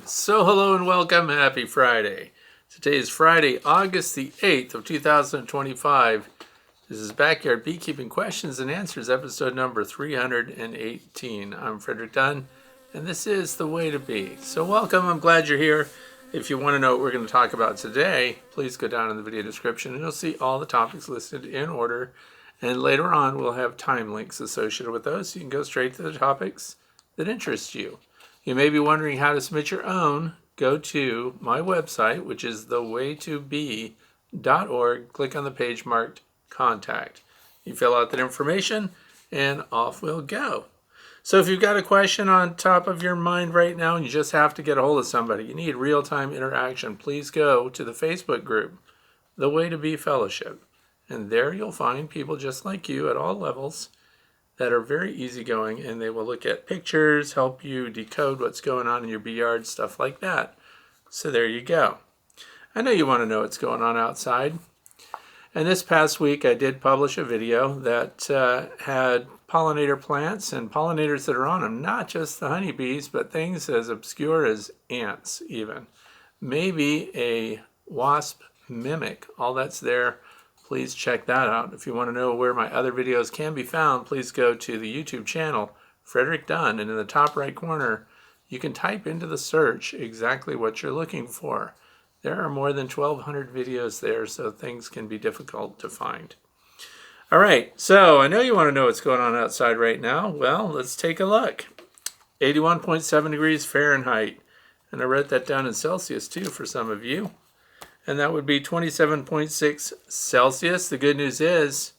So hello and welcome. Happy Friday. Today is Friday, August the 8th of 2025. This is Backyard Beekeeping Questions and Answers, episode number 318. I'm Frederick Dunn, and this is The Way to Bee. So welcome. I'm glad you're here. If you want to know what we're going to talk about today, please go down in the video description and you'll see all the topics listed in order. And later on, we'll have time links associated with those, so you can go straight to the topics that interest you. You may be wondering how to submit your own. Go to my website, which is thewaytobee.org. Click on the page marked Contact. You fill out that information, and off we'll go. So if you've got a question on top of your mind right now and you just have to get a hold of somebody, you need real-time interaction, please go to the Facebook group, The Way to Bee Fellowship. And there you'll find people just like you at all levels that are very easygoing, and they will look at pictures, help you decode what's going on in your bee yard, stuff like that. So there you go. I know you want to know what's going on outside. And this past week I did publish a video that had pollinator plants and pollinators that are on them, not just the honeybees, but things as obscure as ants even. Maybe a wasp mimic. All that's there. Please check that out. If you want to know where my other videos can be found, please go to the YouTube channel, Frederick Dunn, and in the top right corner, you can type into the search exactly what you're looking for. There are more than 1,200 videos there, so things can be difficult to find. All right, so I know you want to know what's going on outside right now. Well, let's take a look. 81.7 degrees Fahrenheit, and I wrote that down in Celsius too for some of you. And that would be 27.6 Celsius. The good news is,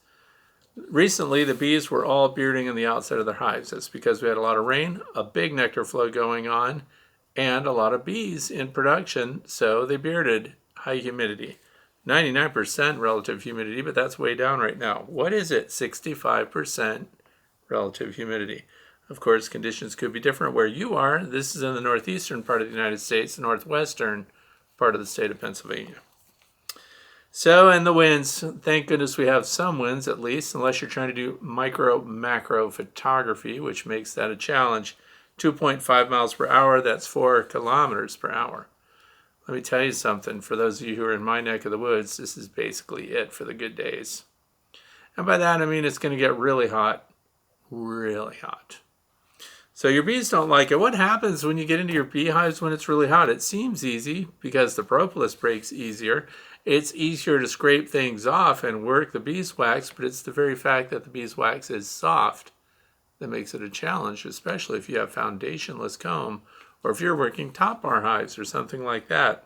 recently the bees were all bearding on the outside of their hives. That's because we had a lot of rain, a big nectar flow going on, and a lot of bees in production, so they bearded. High humidity. 99% relative humidity, but that's way down right now. What is it? 65% relative humidity. Of course, conditions could be different where you are. This is in the northeastern part of the United States, the northwestern part of the state of Pennsylvania. So, and the winds, thank goodness we have some winds at least, unless you're trying to do macro photography, which makes that a challenge. 2.5 miles per hour, that's 4 kilometers per hour. Let me tell you something, for those of you who are in my neck of the woods, this is basically it for the good days. And by that I mean it's going to get really hot, really hot. So your bees don't like it. What happens when you get into your beehives when it's really hot? It seems easy because the propolis breaks easier. It's easier to scrape things off and work the beeswax, but it's the very fact that the beeswax is soft that makes it a challenge, especially if you have foundationless comb or if you're working top bar hives or something like that.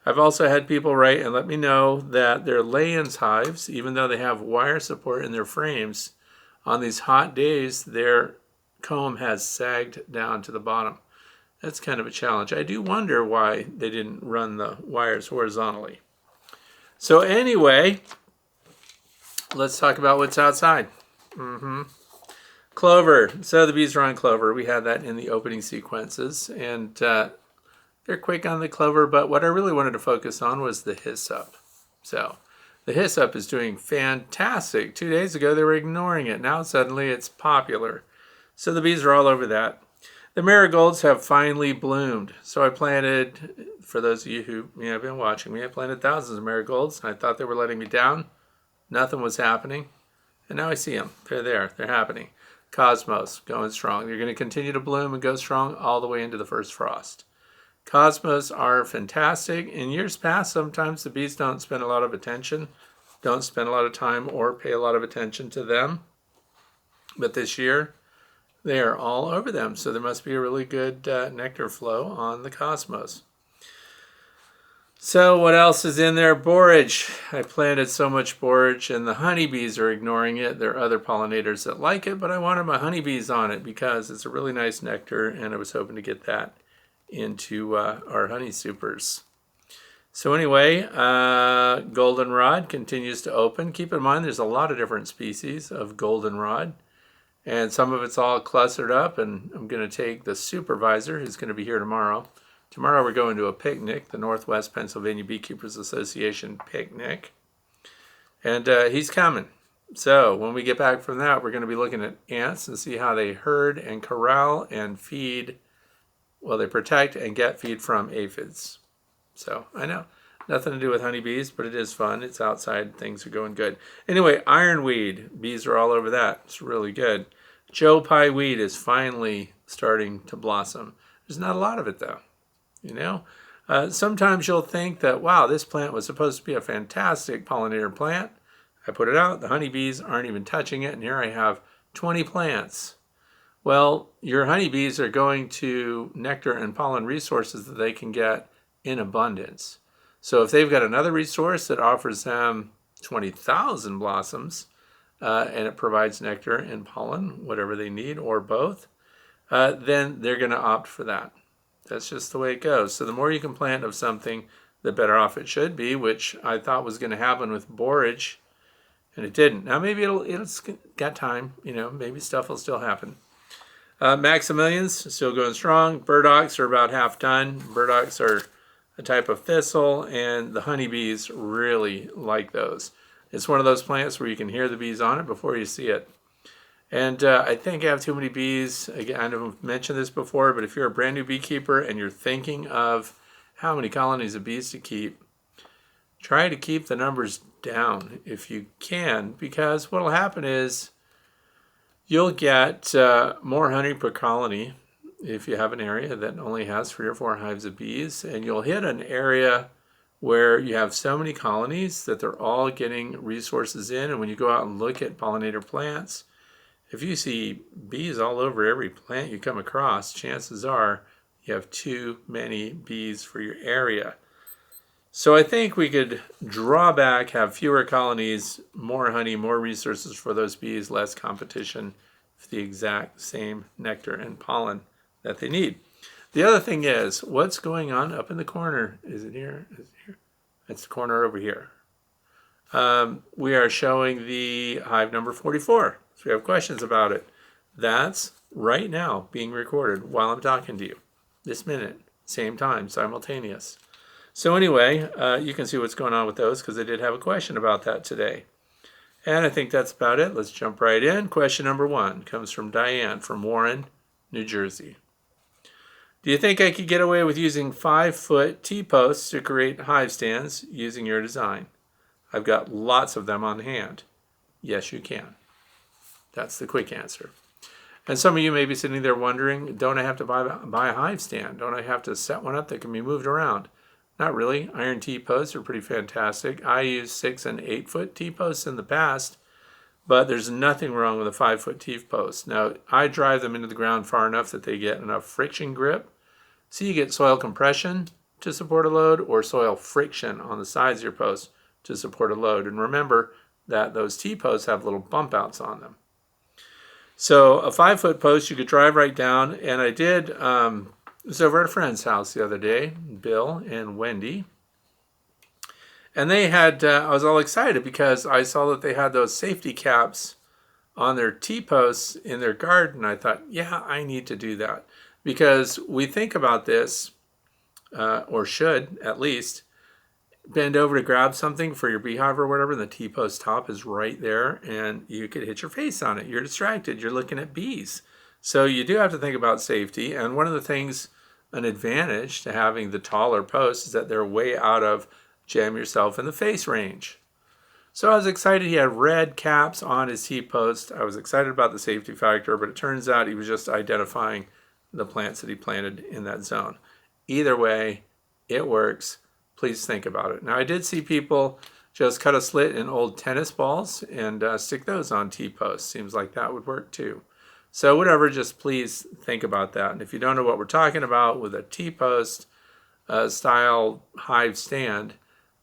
I've also had people write and let me know that their lay-ins hives, even though they have wire support in their frames, on these hot days, their comb has sagged down to the bottom. That's kind of a challenge. I do wonder why they didn't run the wires horizontally. So anyway, let's talk about what's outside. Clover. So the bees are on clover. We had that in the opening sequences, and they're quick on the clover, but what I really wanted to focus on was the hyssop. So the hyssop is doing fantastic. 2 days ago they were ignoring it. Now suddenly it's popular. So the bees are all over that. The marigolds have finally bloomed. So I planted, for those of you who have been watching me, I planted thousands of marigolds, and I thought they were letting me down. Nothing was happening. And now I see them. They're there. They're happening. Cosmos, going strong. They're going to continue to bloom and go strong all the way into the first frost. Cosmos are fantastic. In years past, sometimes the bees don't spend a lot of attention, don't spend a lot of time or pay a lot of attention to them. But this year, they are all over them. So there must be a really good nectar flow on the Cosmos. So what else is in there? Borage. I planted so much borage and the honeybees are ignoring it. There are other pollinators that like it, but I wanted my honeybees on it because it's a really nice nectar and I was hoping to get that into our honey supers. So anyway, goldenrod continues to open. Keep in mind there's a lot of different species of goldenrod and some of it's all clustered up, and I'm going to take the supervisor who's going to be here tomorrow. Tomorrow we're going to a picnic, the Northwest Pennsylvania Beekeepers Association picnic, and he's coming. So when we get back from that, we're going to be looking at ants and see how they herd and corral and feed, well, they protect and get feed from aphids. So I know, nothing to do with honeybees, but it is fun. It's outside, things are going good. Anyway, ironweed, bees are all over that. It's really good. Joe Pye weed is finally starting to blossom. There's not a lot of it though. You know, sometimes you'll think that, wow, this plant was supposed to be a fantastic pollinator plant. I put it out, the honeybees aren't even touching it, and here I have 20 plants. Well, your honeybees are going to nectar and pollen resources that they can get in abundance. So if they've got another resource that offers them 20,000 blossoms, and it provides nectar and pollen, whatever they need, or both, then they're going to opt for that. That's just the way it goes. So the more you can plant of something, the better off it should be, which I thought was going to happen with borage, and it didn't. Now maybe it's got time, you know, maybe stuff will still happen. Maximilians still going strong. Burdocks are about half done. Burdocks are a type of thistle, and the honeybees really like those. It's one of those plants where you can hear the bees on it before you see it. And I think I have too many bees. Again, I've mentioned this before, but if you're a brand new beekeeper and you're thinking of how many colonies of bees to keep, try to keep the numbers down if you can, because what will happen is you'll get more honey per colony if you have an area that only has 3 or 4 hives of bees, and you'll hit an area where you have so many colonies that they're all getting resources in, and when you go out and look at pollinator plants, if you see bees all over every plant you come across, chances are you have too many bees for your area. So I think we could draw back, have fewer colonies, more honey, more resources for those bees, less competition for the exact same nectar and pollen that they need. The other thing is, what's going on up in the corner? Is it here? Is it here? It's the corner over here. We are showing the hive number 44. So we have questions about it. That's right now being recorded while I'm talking to you. This minute, same time, simultaneous. So anyway, you can see what's going on with those because I did have a question about that today. And I think that's about it. Let's jump right in. Question number 1 comes from Diane from Warren, New Jersey. Do you think I could get away with using 5-foot T-posts to create hive stands using your design? I've got lots of them on hand. Yes, you can. That's the quick answer. And some of you may be sitting there wondering, don't I have to buy a hive stand? Don't I have to set one up that can be moved around? Not really. Iron T-posts are pretty fantastic. I used 6 and 8-foot T-posts in the past, but there's nothing wrong with a 5-foot T-post. Now, I drive them into the ground far enough that they get enough friction grip. So you get soil compression to support a load or soil friction on the sides of your post to support a load. And remember that those T-posts have little bump outs on them. So a 5-foot post you could drive right down, and I did, was over at a friend's house the other day, Bill and Wendy, and they had, I was all excited because I saw that they had those safety caps on their T-posts in their garden. I thought, yeah, I need to do that because we think about this, or should at least, bend over to grab something for your beehive or whatever, and the T-post top is right there, and you could hit your face on it. You're distracted. You're looking at bees. So you do have to think about safety, and one of the things, an advantage to having the taller posts is that they're way out of jam yourself in the face range. So I was excited. He had red caps on his T-post. I was excited about the safety factor, but it turns out he was just identifying the plants that he planted in that zone. Either way, it works. Please think about it. Now, I did see people just cut a slit in old tennis balls and stick those on T-posts. Seems like that would work too. So whatever, just please think about that. And if you don't know what we're talking about with a T-post style hive stand,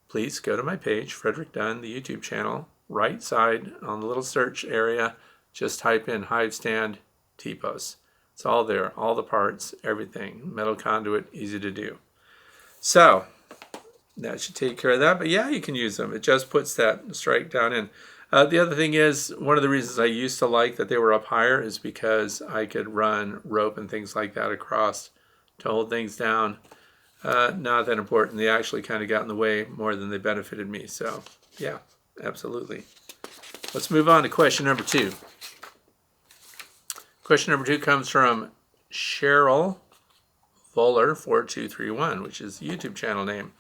please go to my page, Frederick Dunn, the YouTube channel, right side on the little search area. Just type in hive stand T-posts. It's all there, all the parts, everything. Metal conduit, easy to do. So that should take care of that. But yeah, you can use them. It just puts that strike down in. The other thing is, one of the reasons I used to like that they were up higher is because I could run rope and things like that across to hold things down. Not that important. They actually kind of got in the way more than they benefited me. So yeah, absolutely. Let's move on to question number 2. Question number 2 comes from Cheryl Voller 4231, which is the YouTube channel name.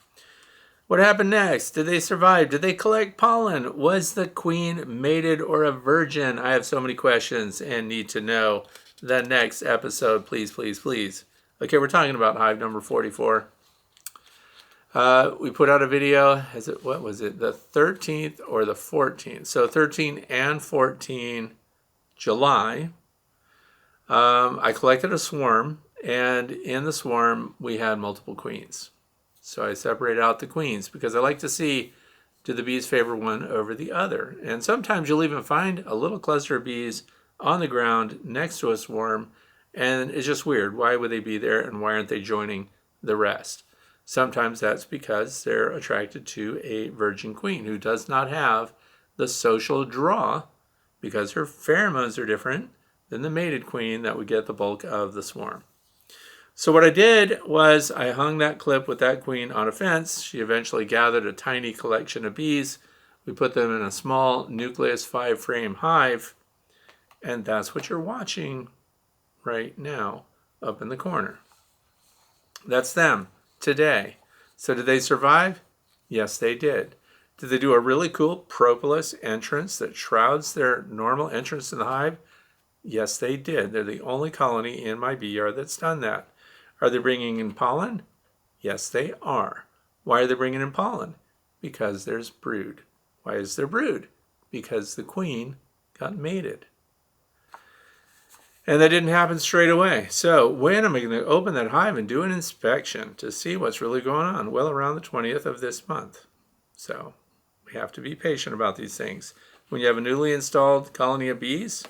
What happened next? Did they survive? Did they collect pollen? Was the queen mated or a virgin? I have so many questions and need to know. The next episode, please, please, please. Okay, we're talking about hive number 44. We put out a video, what was it, the 13th or the 14th? So 13 and 14 July. I collected a swarm, and in the swarm we had multiple queens. So I separated out the queens because I like to see, do the bees favor one over the other? And sometimes you'll even find a little cluster of bees on the ground next to a swarm, and it's just weird. Why would they be there, and why aren't they joining the rest? Sometimes that's because they're attracted to a virgin queen who does not have the social draw because her pheromones are different than the mated queen that would get the bulk of the swarm. So what I did was I hung that clip with that queen on a fence. She eventually gathered a tiny collection of bees. We put them in a small nucleus 5-frame hive, and that's what you're watching right now up in the corner. That's them today. So did they survive? Yes, they did. Did they do a really cool propolis entrance that shrouds their normal entrance to the hive? Yes, they did. They're the only colony in my bee yard that's done that. Are they bringing in pollen? Yes, they are. Why are they bringing in pollen? Because there's brood. Why is there brood? Because the queen got mated. And that didn't happen straight away. So when am I going to open that hive and do an inspection to see what's really going on? Well, around the 20th of this month. So we have to be patient about these things. When you have a newly installed colony of bees,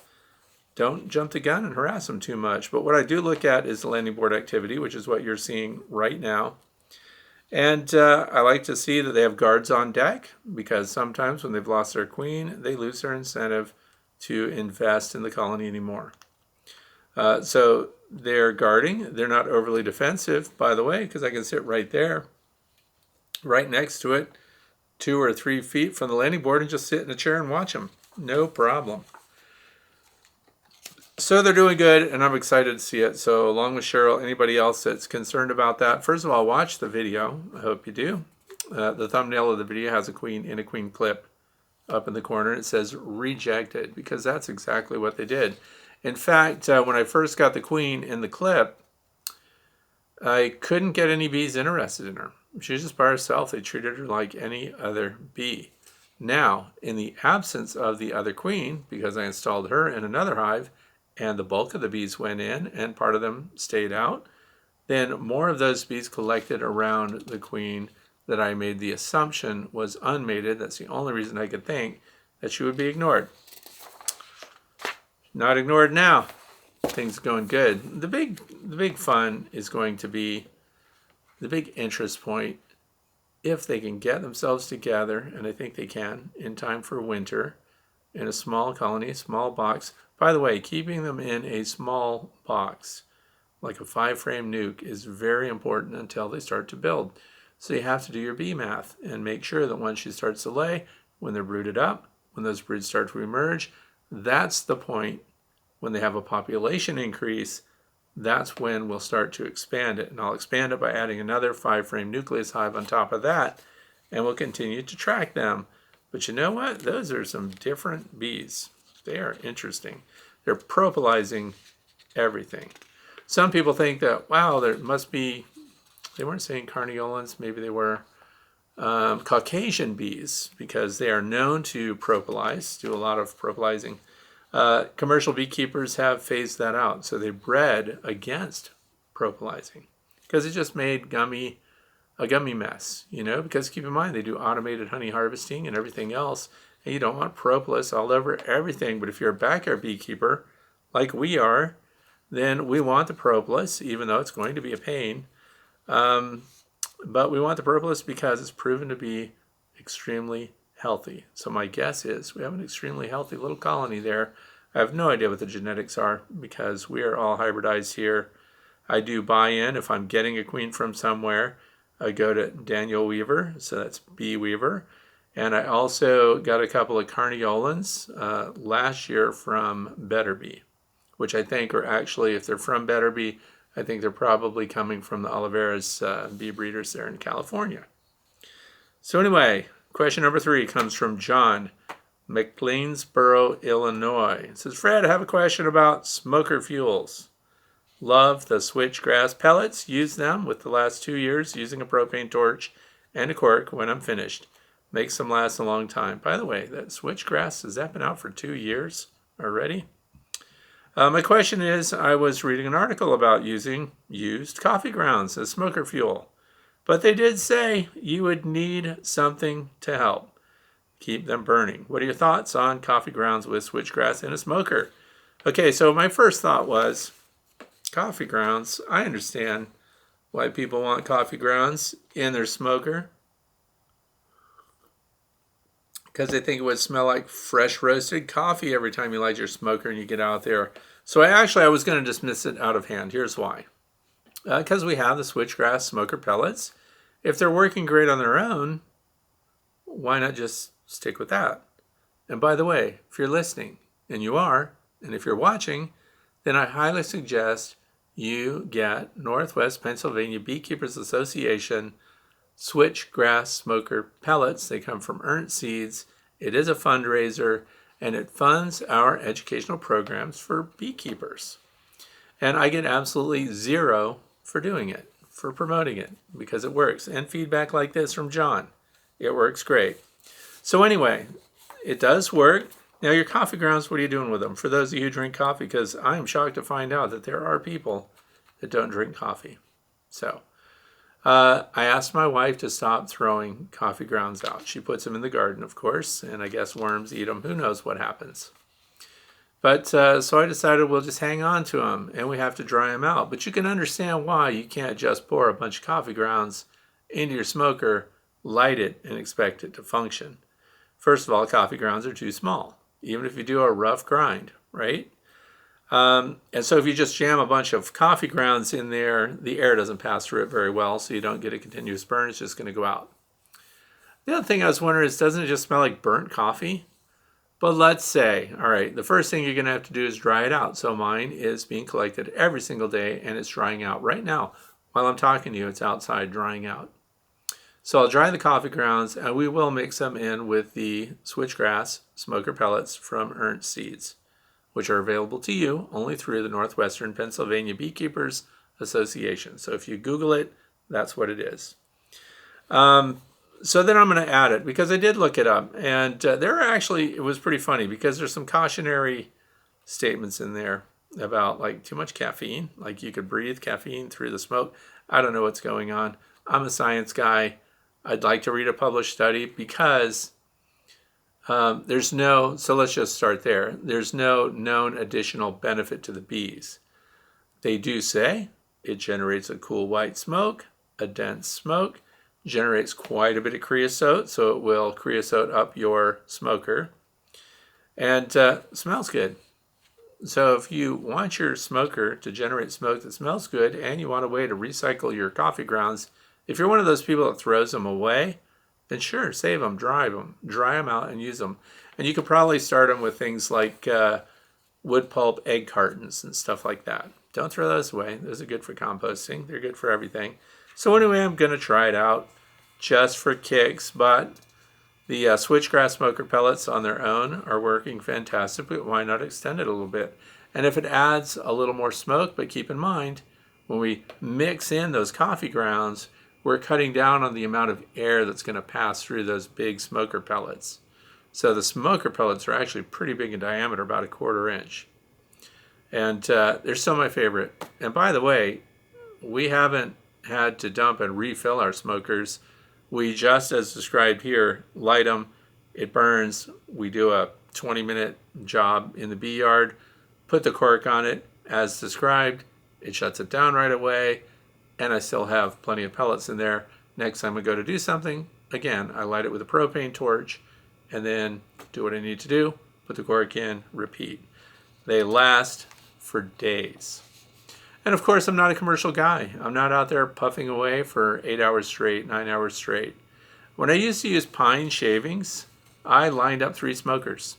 don't jump the gun and harass them too much. But what I do look at is the landing board activity, which is what you're seeing right now. And I like to see that they have guards on deck, because sometimes when they've lost their queen, they lose their incentive to invest in the colony anymore. So they're guarding. They're not overly defensive, by the way, because I can sit right there, right next to it, 2 or 3 feet from the landing board, and just sit in a chair and watch them. No problem. So they're doing good, and I'm excited to see it. So along with Cheryl, anybody else that's concerned about that, first of all, watch the video. I hope you do. The thumbnail of the video has a queen in a queen clip up in the corner. It says rejected, because that's exactly what they did. In fact, when I first got the queen in the clip, I couldn't get any bees interested in her. She was just by herself. They treated her like any other bee. Now, in the absence of the other queen, because I installed her in another hive, and the bulk of the bees went in and part of them stayed out, then more of those bees collected around the queen that I made the assumption was unmated. That's the only reason I could think that she would be ignored. Not ignored now. Things are going good. The big fun is going to be the big interest point if they can get themselves together, and I think they can, in time for winter, in a small colony, a small box. By the way, keeping them in a small box, like a 5-frame nuke, is very important until they start to build. So you have to do your bee math and make sure that once she starts to lay, when they're brooded up, when those broods start to emerge, that's the point when they have a population increase. That's when we'll start to expand it. And I'll expand it by adding another 5-frame nucleus hive on top of that, and we'll continue to track them But you know what? Those are some different bees. They are interesting. They're propolising everything. Some people think that, wow, there must be, they weren't saying carniolans, maybe they were Caucasian bees, because they are known to propolize, do a lot of propolizing. Commercial beekeepers have phased that out, so they bred against propolizing because it just made a gummy mess, because keep in mind they do automated honey harvesting and everything else, and you don't want propolis all over everything. But if you're a backyard beekeeper like we are, then we want the propolis, even though it's going to be a pain. But we want the propolis because it's proven to be extremely healthy. So my guess is we have an extremely healthy little colony there. I have no idea what the genetics are because we are all hybridized here. I do buy in if I'm getting a queen from somewhere. I go to Daniel Weaver, so that's Bee Weaver. And I also got a couple of carniolans last year from Better Bee, which I think are actually, if they're from Better Bee, I think they're probably coming from the Oliveras bee breeders there in California. So anyway, question number 3 comes from John, McLeansboro, Illinois. It says, Fred, I have a question about smoker fuels. Love the switchgrass pellets. Use them with the last 2 years using a propane torch and a cork when I'm finished. Makes them last a long time. By the way, that switchgrass, has that been out for 2 years already? My question is, I was reading an article about using used coffee grounds as smoker fuel, but they did say you would need something to help keep them burning. What are your thoughts on coffee grounds with switchgrass in a smoker? Okay, so my first thought was coffee grounds. I understand why people want coffee grounds in their smoker, because they think it would smell like fresh roasted coffee every time you light your smoker and you get out there. So I was going to dismiss it out of hand. Here's why. Because we have the switchgrass smoker pellets. If they're working great on their own, why not just stick with that? And by the way, if you're listening, and you are, and if you're watching, then I highly suggest you get Northwest Pennsylvania Beekeepers Association switchgrass smoker pellets. They come from Ernst Seeds. It is a fundraiser, and it funds our educational programs for beekeepers. And I get absolutely zero for doing it, for promoting it, because it works. And feedback like this from John, it works great. So anyway, it does work. Now your coffee grounds, what are you doing with them? For those of you who drink coffee, because I am shocked to find out that there are people that don't drink coffee. So I asked my wife to stop throwing coffee grounds out. She puts them in the garden, of course, and I guess worms eat them. Who knows what happens? But so I decided we'll just hang on to them, and we have to dry them out. But you can understand why you can't just pour a bunch of coffee grounds into your smoker, light it, and expect it to function. First of all, coffee grounds are too small, even if you do a rough grind, right? And so if you just jam a bunch of coffee grounds in there, the air doesn't pass through it very well, so you don't get a continuous burn. It's just going to go out. The other thing I was wondering is, doesn't it just smell like burnt coffee? But let's say, all right, the first thing you're going to have to do is dry it out. So mine is being collected every single day, and it's drying out right now. While I'm talking to you, it's outside drying out. So I'll dry the coffee grounds, and we will mix them in with the switchgrass smoker pellets from Ernst Seeds, which are available to you only through the Northwestern Pennsylvania Beekeepers Association. So if you Google it, that's what it is. So then I'm going to add it, because I did look it up, and there are actually, it was pretty funny, because there's some cautionary statements in there about like too much caffeine, like you could breathe caffeine through the smoke. I don't know what's going on. I'm a science guy. I'd like to read a published study, because there's no, so let's just start there. There's no known additional benefit to the bees. They do say it generates a cool white smoke, a dense smoke, generates quite a bit of creosote, so it will creosote up your smoker, and smells good. So if you want your smoker to generate smoke that smells good, and you want a way to recycle your coffee grounds, if you're one of those people that throws them away, then sure, save them, dry them out and use them. And you could probably start them with things like wood pulp egg cartons and stuff like that. Don't throw those away. Those are good for composting. They're good for everything. So anyway, I'm going to try it out just for kicks, but The switchgrass smoker pellets on their own are working fantastic, but why not extend it a little bit? And if it adds a little more smoke, but keep in mind, when we mix in those coffee grounds, we're cutting down on the amount of air that's going to pass through those big smoker pellets. So the smoker pellets are actually pretty big in diameter, about 1/4 inch. And they're still my favorite. And by the way, we haven't had to dump and refill our smokers. We just, as described here, light them, it burns, we do a 20-minute job in the bee yard, put the cork on it, as described, it shuts it down right away, and I still have plenty of pellets in there. Next time I go to do something, again, I light it with a propane torch, and then do what I need to do, put the cork in, repeat. They last for days. And of course, I'm not a commercial guy. I'm not out there puffing away for 8 hours straight, 9 hours straight. When I used to use pine shavings, I lined up 3 smokers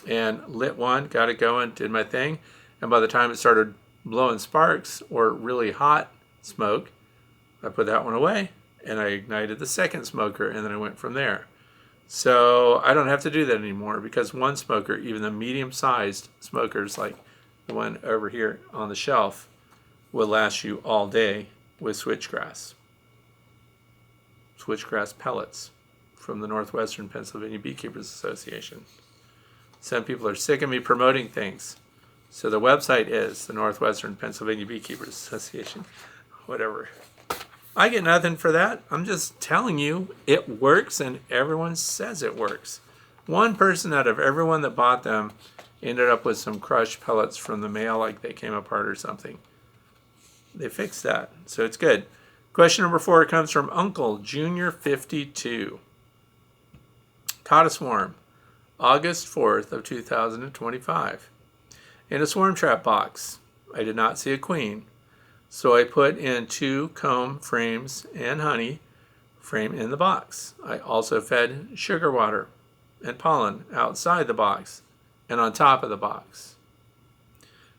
and lit one, got it going, did my thing. And by the time it started blowing sparks or really hot smoke, I put that one away and I ignited the second smoker, and then I went from there. So I don't have to do that anymore, because one smoker, even the medium-sized smokers like the one over here on the shelf, will last you all day with switchgrass. Switchgrass pellets from the Northwestern Pennsylvania Beekeepers Association. Some people are sick of me promoting things. So the website is the Northwestern Pennsylvania Beekeepers Association. Whatever. I get nothing for that. I'm just telling you it works, and everyone says it works. One person out of everyone that bought them ended up with some crushed pellets from the mail, like they came apart or something. They fixed that, so it's good. Question number 4 comes from Uncle Junior 52. Caught a swarm, August 4th of 2025. In a swarm trap box. I did not see a queen, so I put in 2 comb frames and honey frame in the box. I also fed sugar water and pollen outside the box and on top of the box.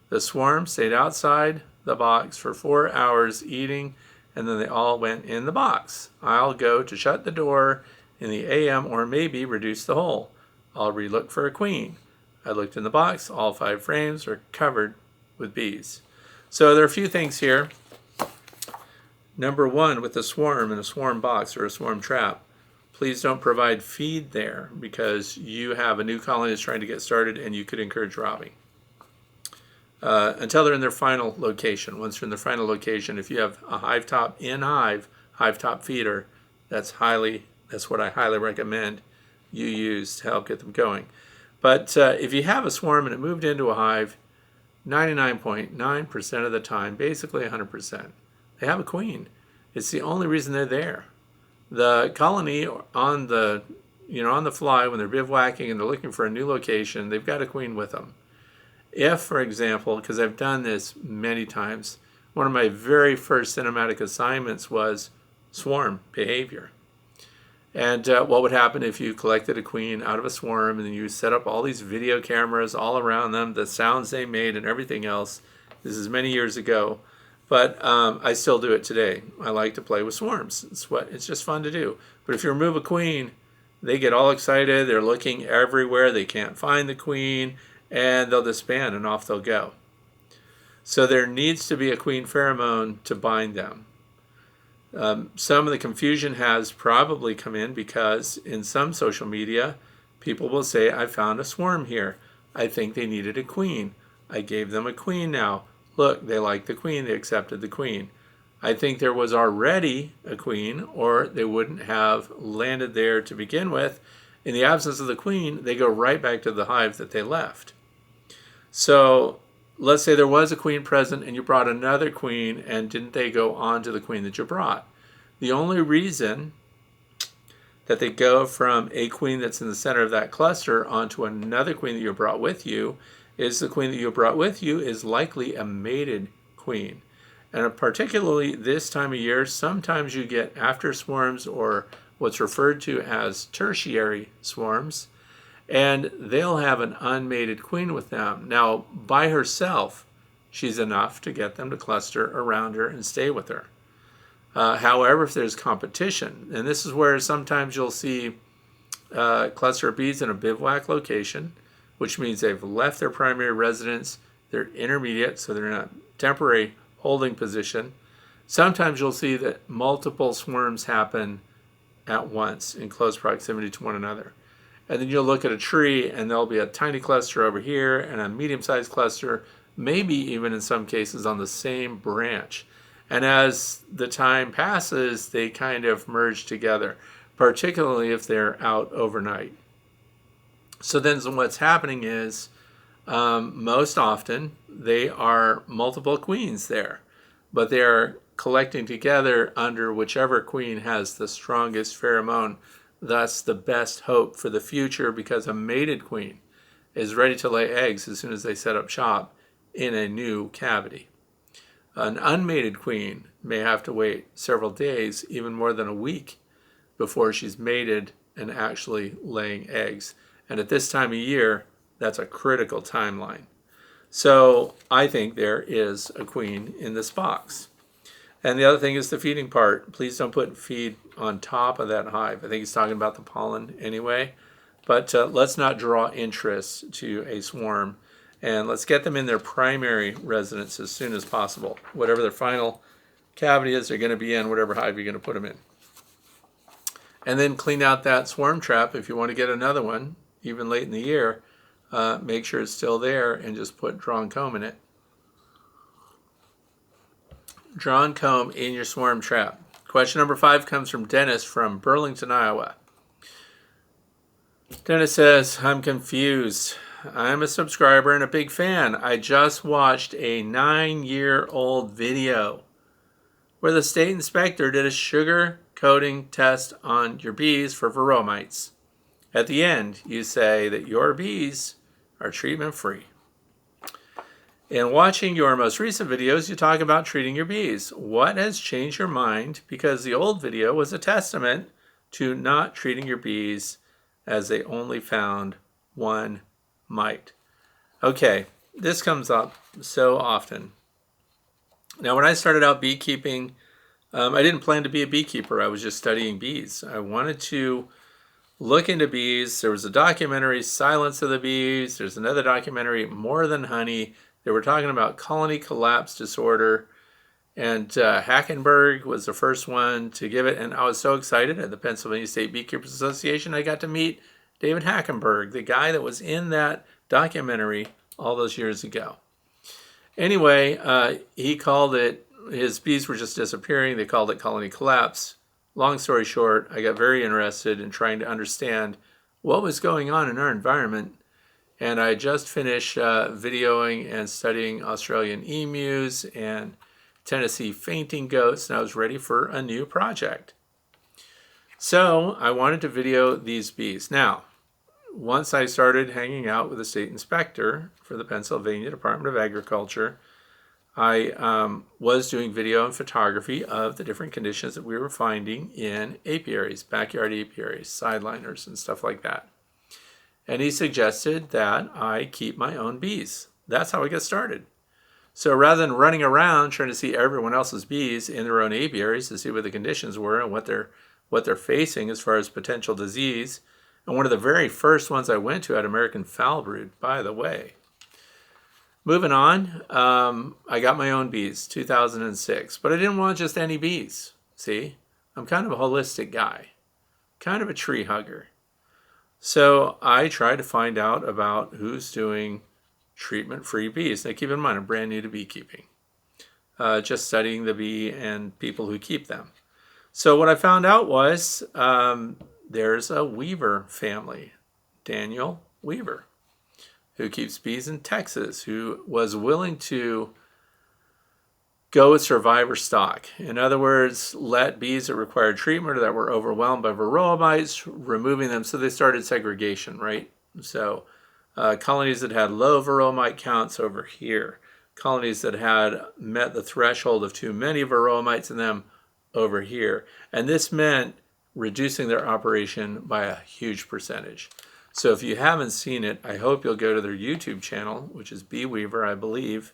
The swarm stayed outside the box for 4 hours eating, and then they all went in the box. I'll go to shut the door in the AM, or maybe reduce the hole. I'll relook for a queen. I looked in the box. All 5 frames are covered with bees. So there are a few things here. Number 1, with a swarm in a swarm box or a swarm trap, please don't provide feed there, because you have a new colony that's trying to get started and you could encourage robbing. Until they're in their final location. Once they're in their final location, if you have a hive top hive top feeder, that's what I highly recommend you use to help get them going. But if you have a swarm and it moved into a hive, 99.9% of the time, basically 100%, they have a queen. It's the only reason they're there. The colony on the fly, when they're bivouacking and they're looking for a new location, they've got a queen with them. If, for example, because I've done this many times, one of my very first cinematic assignments was swarm behavior. And what would happen if you collected a queen out of a swarm and then you set up all these video cameras all around them, the sounds they made and everything else. This is many years ago, but I still do it today. I like to play with swarms. It's just fun to do. But if you remove a queen, they get all excited. They're looking everywhere. They can't find the queen, and they'll disband and off they'll go. So there needs to be a queen pheromone to bind them. Some of the confusion has probably come in because in some social media, people will say, I found a swarm here. I think they needed a queen. I gave them a queen now. Look, they like the queen. They accepted the queen. I think there was already a queen, or they wouldn't have landed there to begin with. In the absence of the queen, they go right back to the hive that they left. So let's say there was a queen present and you brought another queen, and didn't they go on to the queen that you brought? The only reason that they go from a queen that's in the center of that cluster onto another queen that you brought with you is the queen that you brought with you is likely a mated queen. And particularly this time of year, sometimes you get after swarms, or what's referred to as tertiary swarms, and they'll have an unmated queen with them. Now, by herself, she's enough to get them to cluster around her and stay with her. However, if there's competition, and this is where sometimes you'll see cluster of bees in a bivouac location, which means they've left their primary residence. They're intermediate, so they're in a temporary holding position. Sometimes you'll see that multiple swarms happen at once in close proximity to one another. And then you'll look at a tree and there'll be a tiny cluster over here and a medium-sized cluster, maybe even in some cases on the same branch. And as the time passes, they kind of merge together, particularly if they're out overnight. So then what's happening is most often they are multiple queens there, but they are collecting together under whichever queen has the strongest pheromone, thus the best hope for the future, because a mated queen is ready to lay eggs as soon as they set up shop in a new cavity. An unmated queen may have to wait several days, even more than a week, before she's mated and actually laying eggs. And at this time of year, that's a critical timeline. So I think there is a queen in this box. And the other thing is the feeding part. Please don't put feed on top of that hive. I think he's talking about the pollen anyway. But let's not draw interest to a swarm. And let's get them in their primary residence as soon as possible. Whatever their final cavity is, they're going to be in whatever hive you're going to put them in. And then clean out that swarm trap if you want to get another one, even late in the year. Make sure it's still there and just put drawn comb in it. Drawn comb in your swarm trap. Question number 5 comes from Dennis from Burlington, Iowa. Dennis says, I'm confused. I'm a subscriber and a big fan. I just watched a 9-year-old video where the state inspector did a sugar coating test on your bees for varroa mites. At the end, you say that your bees are treatment free. In watching your most recent videos, you talk about treating your bees. What has changed your mind? Because the old video was a testament to not treating your bees, as they only found one mite. Okay, this comes up so often. Now, when I started out beekeeping, I didn't plan to be a beekeeper. I was just studying bees. I wanted to look into bees. There was a documentary, Silence of the Bees. There's another documentary, More Than Honey. They were talking about colony collapse disorder, and Hackenberg was the first one to give it, and I was so excited. At the Pennsylvania State Beekeepers Association, I got to meet David Hackenberg, the guy that was in that documentary all those years ago. Anyway, he called it, his bees were just disappearing. They called it colony collapse. Long story short, I got very interested in trying to understand what was going on in our environment. And I just finished videoing and studying Australian emus and Tennessee fainting goats, and I was ready for a new project. So I wanted to video these bees. Now, once I started hanging out with the state inspector for the Pennsylvania Department of Agriculture, I was doing video and photography of the different conditions that we were finding in apiaries, backyard apiaries, sideliners, and stuff like that. And he suggested that I keep my own bees. That's how I got started. So rather than running around trying to see everyone else's bees in their own apiaries to see what the conditions were and what they're facing as far as potential disease, and one of the very first ones I went to had American foul brood, by the way. Moving on, I got my own bees, 2006, but I didn't want just any bees. See, I'm kind of a holistic guy, kind of a tree hugger. So I tried to find out about who's doing treatment-free bees. Now keep in mind, I'm brand new to beekeeping, just studying the bee and people who keep them. So what I found out was there's a Weaver family, Daniel Weaver, who keeps bees in Texas, who was willing to go with survivor stock. In other words, let bees that required treatment or that were overwhelmed by varroa mites, removing them. So they started segregation, right? So colonies that had low varroa mite counts over here. Colonies that had met the threshold of too many varroa mites in them over here. And this meant reducing their operation by a huge percentage. So if you haven't seen it, I hope you'll go to their YouTube channel, which is Bee Weaver, I believe,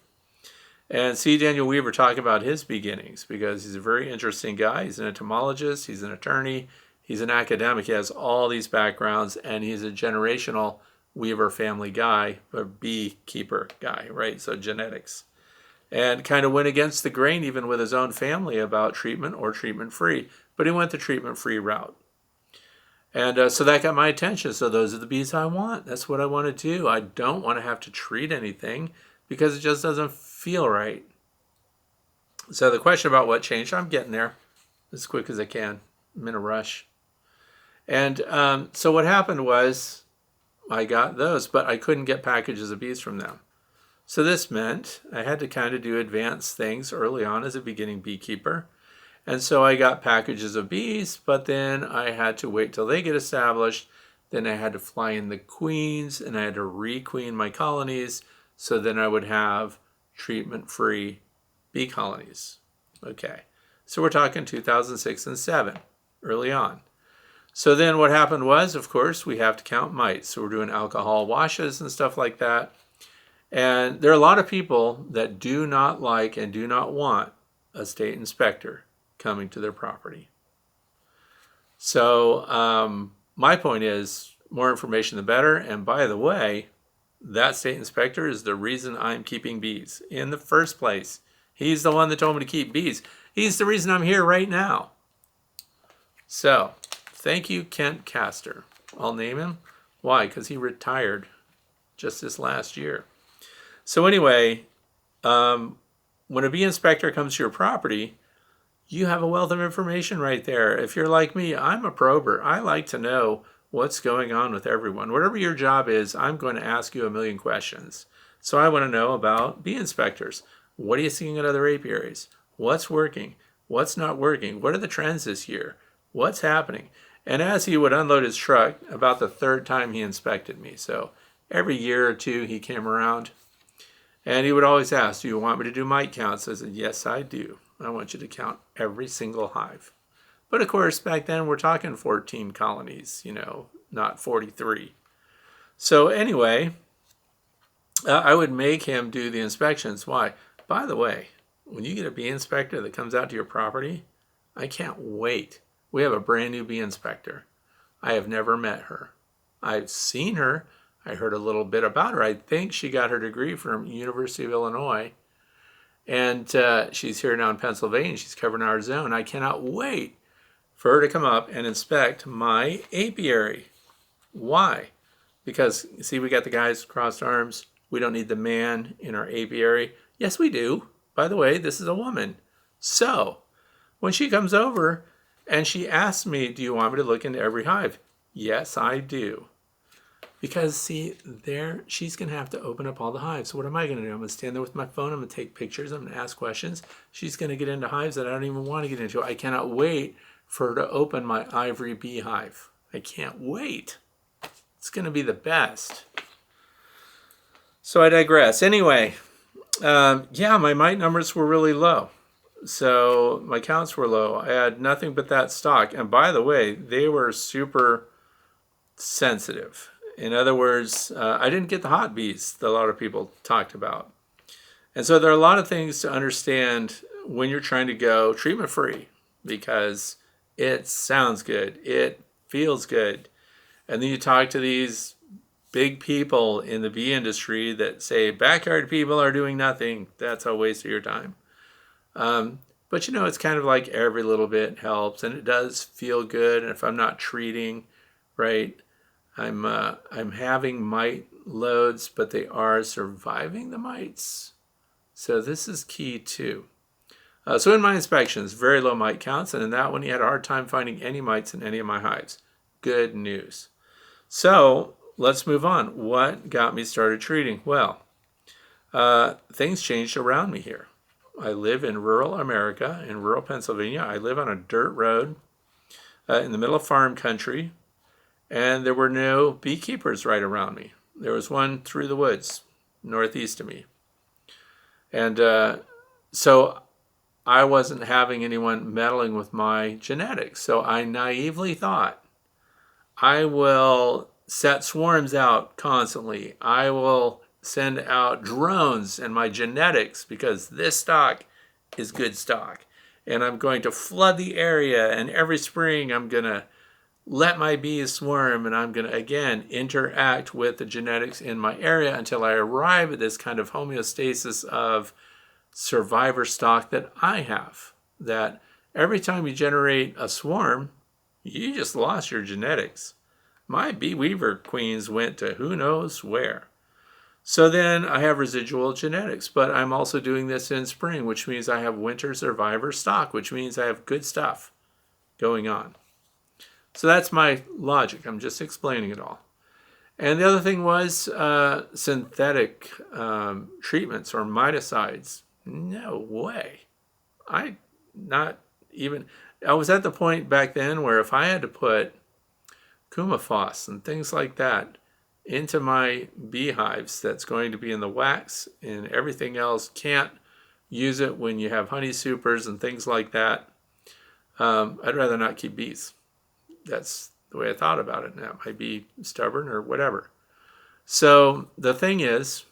and see Daniel Weaver talk about his beginnings, because he's a very interesting guy. He's an entomologist, he's an attorney, He's an academic. He has all these backgrounds, and he's a generational Weaver family guy, a beekeeper guy, right? So genetics. And kind of went against the grain even with his own family about treatment or treatment-free. But he went the treatment-free route. And so that got my attention. So those are the bees I want. That's what I want to do. I don't want to have to treat anything because it just doesn't feel right. So the question about what changed, I'm getting there as quick as I can. I'm in a rush. And so what happened was I got those, but I couldn't get packages of bees from them. So this meant I had to kind of do advanced things early on as a beginning beekeeper. And so I got packages of bees, but then I had to wait till they get established. Then I had to fly in the queens, and I had to re-queen my colonies. So then I would have treatment-free bee colonies. Okay, so we're talking 2006 and 7, early on. So then what happened was, of course, we have to count mites. So we're doing alcohol washes and stuff like that. And there are a lot of people that do not like and do not want a state inspector coming to their property. So my point is, more information the better. And by the way, that state inspector is the reason I'm keeping bees in the first place. He's the one that told me to keep bees. He's the reason I'm here right now. So thank you, Kent Castor. I'll name him. Why? Because he retired just this last year. So anyway, when a bee inspector comes to your property, you have a wealth of information right there. If you're like me, I'm a prober. I like to know what's going on with everyone. Whatever your job is, I'm going to ask you a million questions. So I want to know about bee inspectors. What are you seeing in other apiaries? What's working? What's not working? What are the trends this year? What's happening? And as he would unload his truck, about the third time he inspected me. So every year or two he came around. And he would always ask, do you want me to do mite counts? I said, yes, I do. I want you to count every single hive. But of course, back then we're talking 14 colonies, not 43. So anyway, I would make him do the inspections. Why? By the way, when you get a bee inspector that comes out to your property, I can't wait. We have a brand new bee inspector. I have never met her. I've seen her. I heard a little bit about her. I think she got her degree from University of Illinois. And she's here now in Pennsylvania. She's covering our zone. I cannot wait for her to come up and inspect my apiary. Why? Because, see, we got the guys crossed arms. We don't need the man in our apiary. Yes, we do. By the way, this is a woman. So when she comes over and she asks me, do you want me to look into every hive? Yes, I do. Because, see, there, she's going to have to open up all the hives. So what am I going to do? I'm going to stand there with my phone. I'm going to take pictures. I'm going to ask questions. She's going to get into hives that I don't even want to get into. I cannot wait for her to open my ivory beehive. I can't wait. It's going to be the best. So I digress. Anyway, my mite numbers were really low. So my counts were low. I had nothing but that stock. And by the way, they were super sensitive. In other words, I didn't get the hot bees that a lot of people talked about. And so there are a lot of things to understand when you're trying to go treatment-free, because it sounds good, it feels good. And then you talk to these big people in the bee industry that say backyard people are doing nothing. That's a waste of your time. But it's kind of like every little bit helps, and it does feel good. And if I'm not treating, right, I'm having mite loads, but they are surviving the mites. So this is key too. So in my inspections, very low mite counts, and in that one, he had a hard time finding any mites in any of my hives. Good news. So let's move on. What got me started treating? Well, things changed around me here. I live in rural America, in rural Pennsylvania. I live on a dirt road in the middle of farm country. And there were no beekeepers right around me. There was one through the woods, northeast of me. And so I wasn't having anyone meddling with my genetics. So I naively thought, I will set swarms out constantly. I will send out drones and my genetics, because this stock is good stock. And I'm going to flood the area, and every spring I'm going to let my bees swarm, and I'm going to, again, interact with the genetics in my area until I arrive at this kind of homeostasis of survivor stock that I have. That every time you generate a swarm, you just lost your genetics. My bee weaver queens went to who knows where. So then I have residual genetics, but I'm also doing this in spring, which means I have winter survivor stock, which means I have good stuff going on. So that's my logic. I'm just explaining it all. And the other thing was synthetic treatments or miticides. No way. I was at the point back then where if I had to put Coumaphos and things like that into my beehives that's going to be in the wax and everything else, can't use it when you have honey supers and things like that, I'd rather not keep bees. That's the way I thought about it. Now, it might be stubborn or whatever. So the thing is,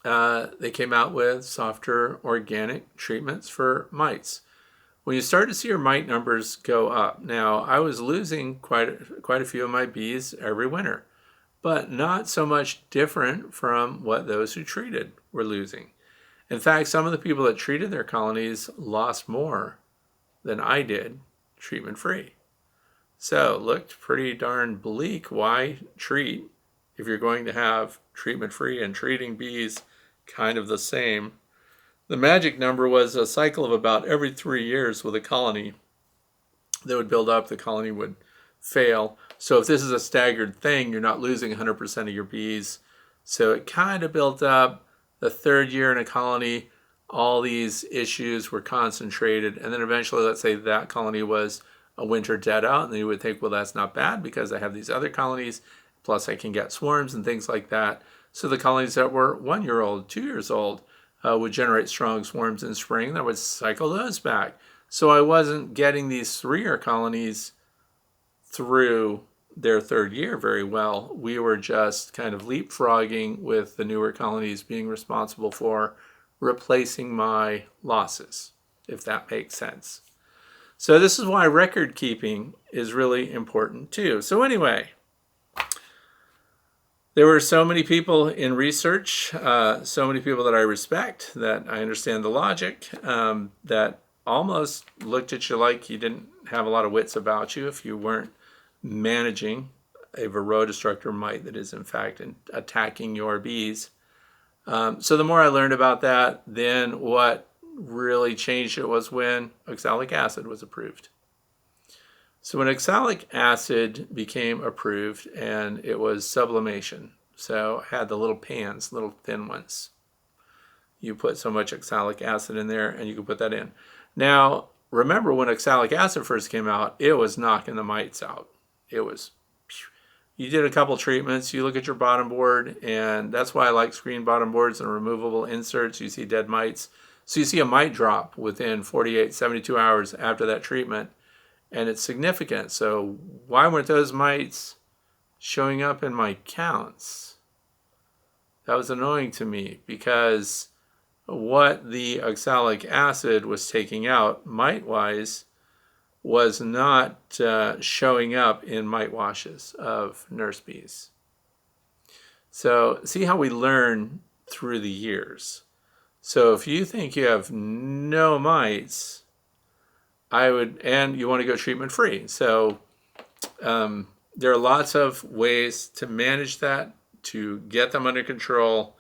they came out with softer organic treatments for mites. When you start to see your mite numbers go up, now I was losing quite a few of my bees every winter, but not so much different from what those who treated were losing. In fact, some of the people that treated their colonies lost more than I did treatment-free. So it looked pretty darn bleak. Why treat if you're going to have treatment-free and treating bees kind of the same? The magic number was a cycle of about every 3 years with a colony that would build up, the colony would fail. So if this is a staggered thing, you're not losing 100% of your bees. So it kind of built up. The third year in a colony, all these issues were concentrated. And then eventually, let's say that colony was a winter dead out, and then you would think, well, that's not bad because I have these other colonies, plus I can get swarms and things like that. So the colonies that were 1 year old, 2 years old, would generate strong swarms in spring, and I would cycle those back. So I wasn't getting these 3-year colonies through their third year very well. We were just kind of leapfrogging with the newer colonies being responsible for replacing my losses, if that makes sense. So this is why record keeping is really important too. So anyway, there were so many people in research, so many people that I respect, that I understand the logic, that almost looked at you like you didn't have a lot of wits about you if you weren't managing a Varroa destructor mite that is in fact attacking your bees. So the more I learned about that, then what really changed it was when oxalic acid was approved. So when oxalic acid became approved, and it was sublimation, so I had the little pans, little thin ones. You put so much oxalic acid in there and you can put that in. Now, remember when oxalic acid first came out, it was knocking the mites out. It was, you did a couple treatments, you look at your bottom board, and that's why I like screen bottom boards and removable inserts. You see dead mites. So you see a mite drop within 48, 72 hours after that treatment, and it's significant. So why weren't those mites showing up in my counts? That was annoying to me because what the oxalic acid was taking out mite-wise was not showing up in mite washes of nurse bees. So see how we learn through the years. So if you think you have no mites, and you want to go treatment free. So there are lots of ways to manage that, to get them under control,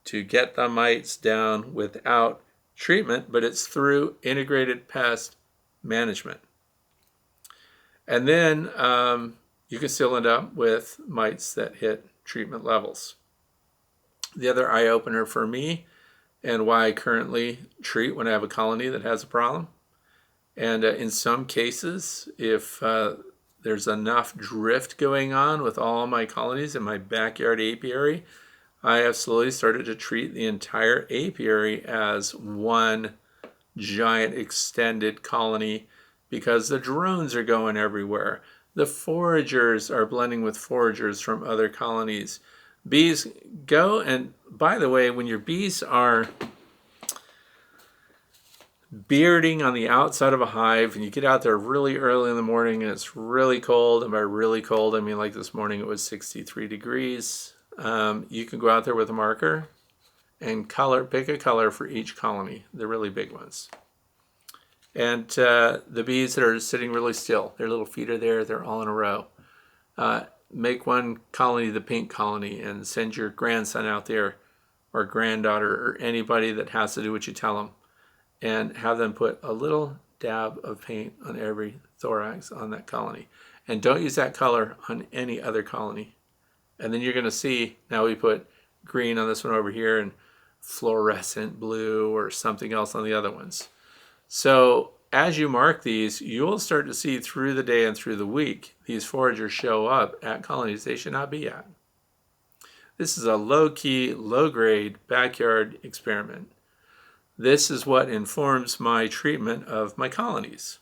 to get the mites down without treatment, but it's through integrated pest management. And then you can still end up with mites that hit treatment levels. The other eye-opener for me, and why I currently treat when I have a colony that has a problem, and in some cases, if there's enough drift going on with all my colonies in my backyard apiary, I have slowly started to treat the entire apiary as one giant extended colony, because the drones are going everywhere. The foragers are blending with foragers from other colonies. Bees go, and by the way, when your bees are bearding on the outside of a hive, and you get out there really early in the morning and it's really cold, and by really cold I mean like this morning it was 63 degrees. You can go out there with a marker and pick a color for each colony, the really big ones. And the bees that are sitting really still, their little feet are there, they're all in a row. Make one colony the pink colony and send your grandson out there or granddaughter or anybody that has to do what you tell them, and have them put a little dab of paint on every thorax on that colony. And don't use that color on any other colony. And then you're going to see, now we put green on this one over here and fluorescent blue or something else on the other ones. So as you mark these, you will start to see through the day and through the week, these foragers show up at colonies they should not be at. This is a low-key, low-grade backyard experiment. This is what informs my treatment of my colonies.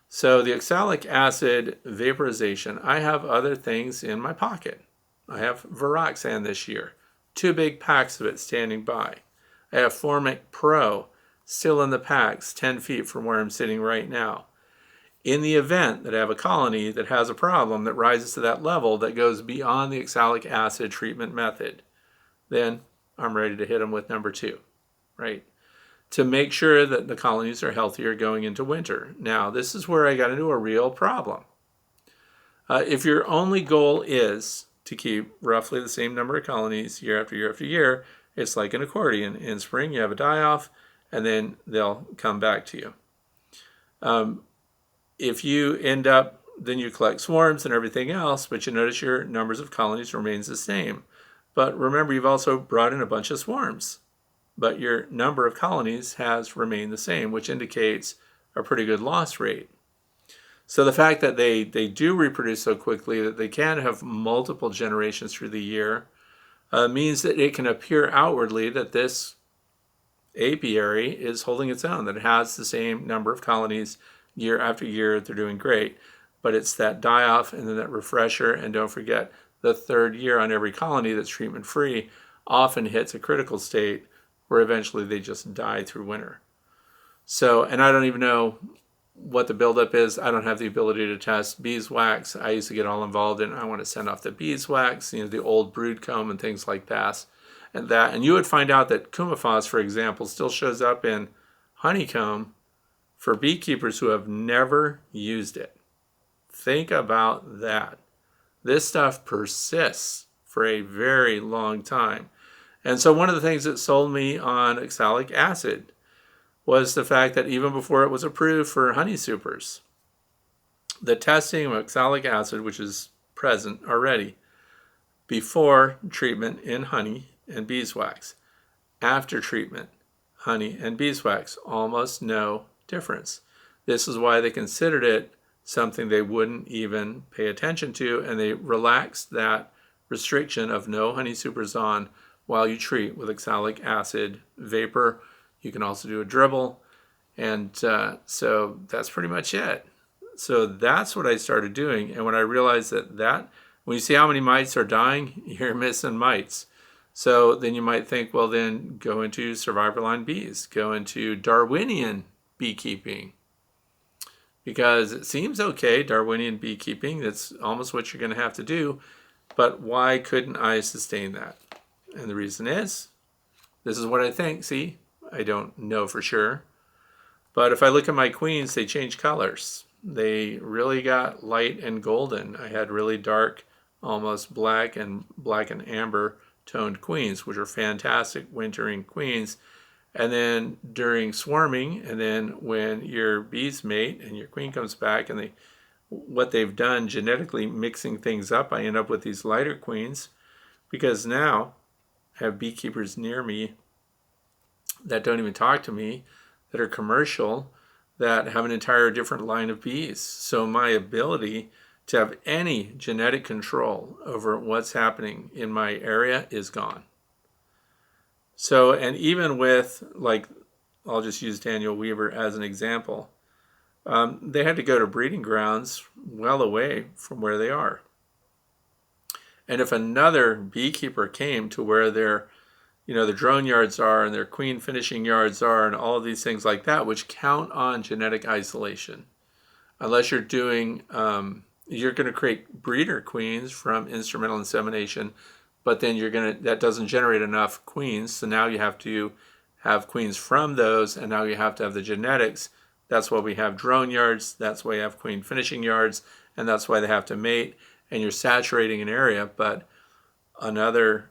So the oxalic acid vaporization, I have other things in my pocket. I have Viroxan this year, 2 big packs of it standing by. I have Formic Pro still in the packs, 10 feet from where I'm sitting right now. In the event that I have a colony that has a problem that rises to that level that goes beyond the oxalic acid treatment method, then I'm ready to hit them with number 2, right? To make sure that the colonies are healthier going into winter. Now, this is where I got into a real problem. If your only goal is to keep roughly the same number of colonies year after year after year, it's like an accordion. In spring, you have a die-off, and then they'll come back to you. If you end up, then you collect swarms and everything else, but you notice your numbers of colonies remains the same. But remember, you've also brought in a bunch of swarms, but your number of colonies has remained the same, which indicates a pretty good loss rate. So the fact that they do reproduce so quickly that they can have multiple generations through the year means that it can appear outwardly that this apiary is holding its own, that it has the same number of colonies year after year, they're doing great. But it's that die-off and then that refresher, and don't forget the 3rd year on every colony that's treatment-free often hits a critical state where eventually they just die through winter. So, and I don't even know what the buildup is. I don't have the ability to test beeswax. I used to get all involved in, I want to send off the beeswax, the old brood comb and things like that. And you would find out that Coumaphos, for example, still shows up in honeycomb for beekeepers who have never used it. Think about that. This stuff persists for a very long time. And so one of the things that sold me on oxalic acid was the fact that even before it was approved for honey supers, the testing of oxalic acid, which is present already, before treatment in honey and beeswax, after treatment, honey and beeswax, almost no difference. This is why they considered it something they wouldn't even pay attention to, and they relaxed that restriction of no honey supers on while you treat with oxalic acid vapor. You can also do a dribble, and so that's pretty much it. So that's what I started doing, and when I realized that when you see how many mites are dying, you're missing mites. So then you might think, well, then go into survivor line bees, go into Darwinian beekeeping, because it seems okay, Darwinian beekeeping, that's almost what you're going to have to do, but why couldn't I sustain that? And the reason is, this is what I think. See, I don't know for sure, but if I look at my queens, they change colors. They really got light and golden. I had really dark, almost black and amber toned queens, which are fantastic wintering queens. And then during swarming, and then when your bees mate and your queen comes back, and what they've done genetically mixing things up, I end up with these lighter queens, because now I have beekeepers near me that don't even talk to me, that are commercial, that have an entire different line of bees. So my ability to have any genetic control over what's happening in my area is gone. So, and even with, like, I'll just use Daniel Weaver as an example, they had to go to breeding grounds well away from where they are. And if another beekeeper came to where their the drone yards are and their queen finishing yards are and all of these things like that, which count on genetic isolation. Unless you're doing, you're going to create breeder queens from instrumental insemination, but then that doesn't generate enough queens. So now you have to have queens from those, and now you have to have the genetics. That's why we have drone yards. That's why you have queen finishing yards, and that's why they have to mate. And you're saturating an area, but another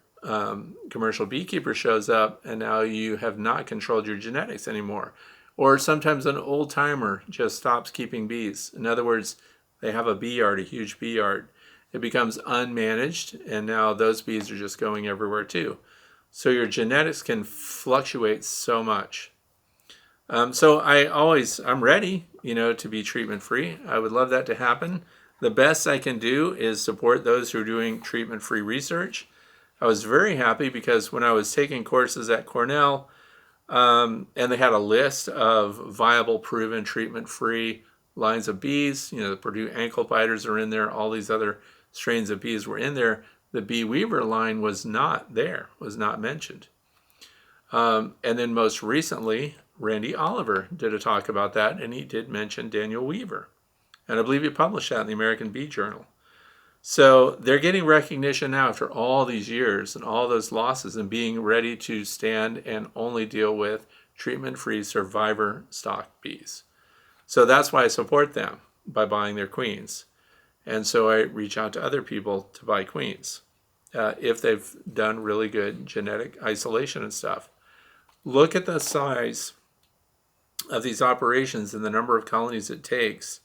commercial beekeeper shows up, and now you have not controlled your genetics anymore. Or sometimes an old timer just stops keeping bees. In other words, they have a bee yard, a huge bee yard. It becomes unmanaged, and now those bees are just going everywhere too. So your genetics can fluctuate so much. So I'm ready, to be treatment free. I would love that to happen. The best I can do is support those who are doing treatment free research. I was very happy because when I was taking courses at Cornell, and they had a list of viable, proven, treatment free lines of bees, the Purdue ankle biters are in there, all these other strains of bees were in there. The Bee Weaver line was not there, was not mentioned. And then most recently, Randy Oliver did a talk about that, and he did mention Daniel Weaver. And I believe he published that in the American Bee Journal. So they're getting recognition now after all these years and all those losses, and being ready to stand and only deal with treatment-free survivor stock bees. So that's why I support them, by buying their queens. And so I reach out to other people to buy queens if they've done really good genetic isolation and stuff. Look at the size of these operations and the number of colonies it takes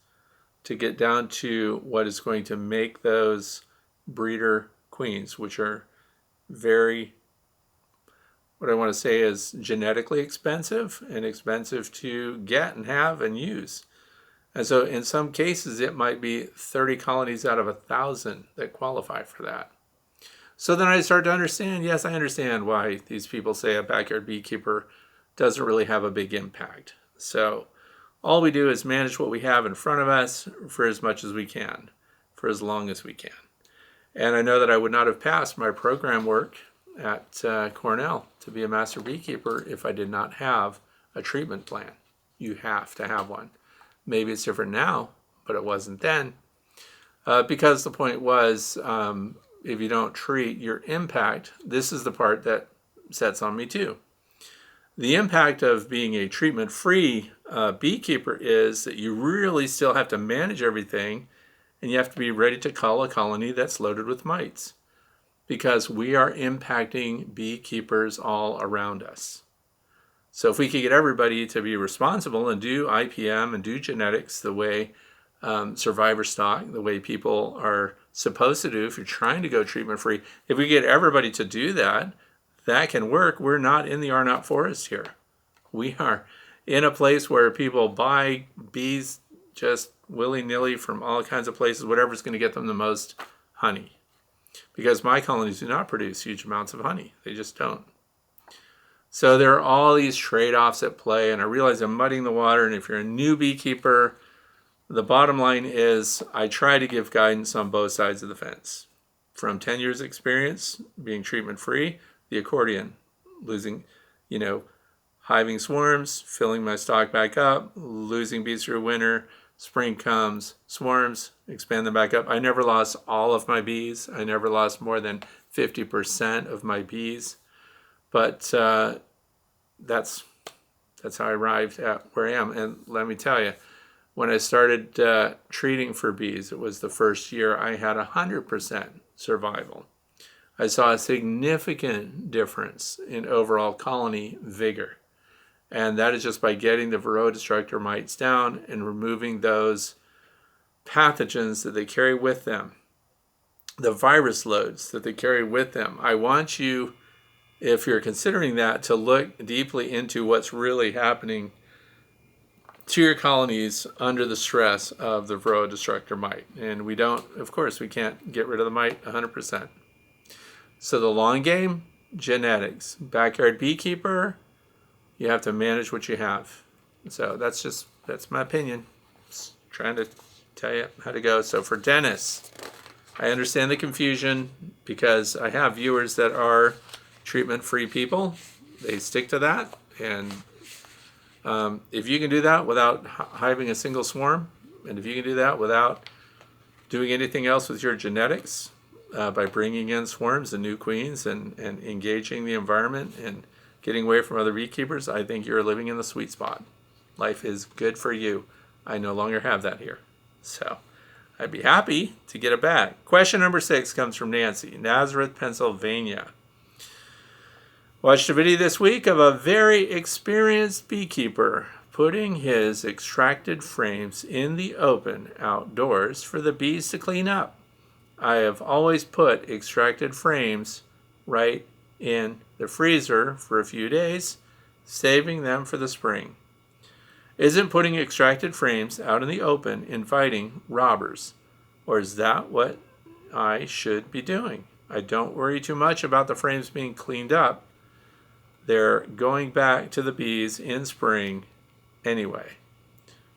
to get down to what is going to make those breeder queens, which are very, what I want to say is genetically expensive and expensive to get and have and use. And so in some cases, it might be 30 colonies out of 1,000 that qualify for that. So then I start to understand, yes, I understand why these people say a backyard beekeeper doesn't really have a big impact. So all we do is manage what we have in front of us for as much as we can, for as long as we can. And I know that I would not have passed my program work at Cornell to be a master beekeeper if I did not have a treatment plan. You have to have one. Maybe it's different now, but it wasn't then. Because the point was, if you don't treat your impact, this is the part that sets on me too. The impact of being a treatment-free beekeeper is that you really still have to manage everything, and you have to be ready to cull a colony that's loaded with mites, because we are impacting beekeepers all around us. So if we could get everybody to be responsible and do IPM and do genetics the way survivor stock, the way people are supposed to do if you're trying to go treatment-free, if we get everybody to do that, that can work. We're not in the Arnott Forest here. We are in a place where people buy bees just willy-nilly from all kinds of places, whatever's going to get them the most honey. Because my colonies do not produce huge amounts of honey. They just don't. So there are all these trade-offs at play, and I realize I'm muddying the water, and if you're a new beekeeper, the bottom line is I try to give guidance on both sides of the fence. From 10 years experience, being treatment-free, the accordion, losing, hiving swarms, filling my stock back up, losing bees through winter, spring comes, swarms, expand them back up. I never lost all of my bees. I never lost more than 50% of my bees. But that's how I arrived at where I am. And let me tell you, when I started treating for bees, it was the first year I had 100% survival. I saw a significant difference in overall colony vigor. And that is just by getting the Varroa destructor mites down and removing those pathogens that they carry with them, the virus loads that they carry with them. I want you, if you're considering that, to look deeply into what's really happening to your colonies under the stress of the Varroa destructor mite. And we can't get rid of the mite 100%. So the long game, genetics. Backyard beekeeper, you have to manage what you have. So that's my opinion. Just trying to tell you how to go. So for Dennis, I understand the confusion because I have viewers that are treatment-free people. They stick to that. And if you can do that without hiving a single swarm, and if you can do that without doing anything else with your genetics, by bringing in swarms and new queens and engaging the environment and getting away from other beekeepers, I think you're living in the sweet spot. Life is good for you. I no longer have that here. So I'd be happy to get it back. Question number 6 comes from Nancy, Nazareth, Pennsylvania. Watched a video this week of a very experienced beekeeper putting his extracted frames in the open outdoors for the bees to clean up. I have always put extracted frames right in the freezer for a few days, saving them for the spring. Isn't putting extracted frames out in the open inviting robbers? Or is that what I should be doing? I don't worry too much about the frames being cleaned up. They're going back to the bees in spring anyway.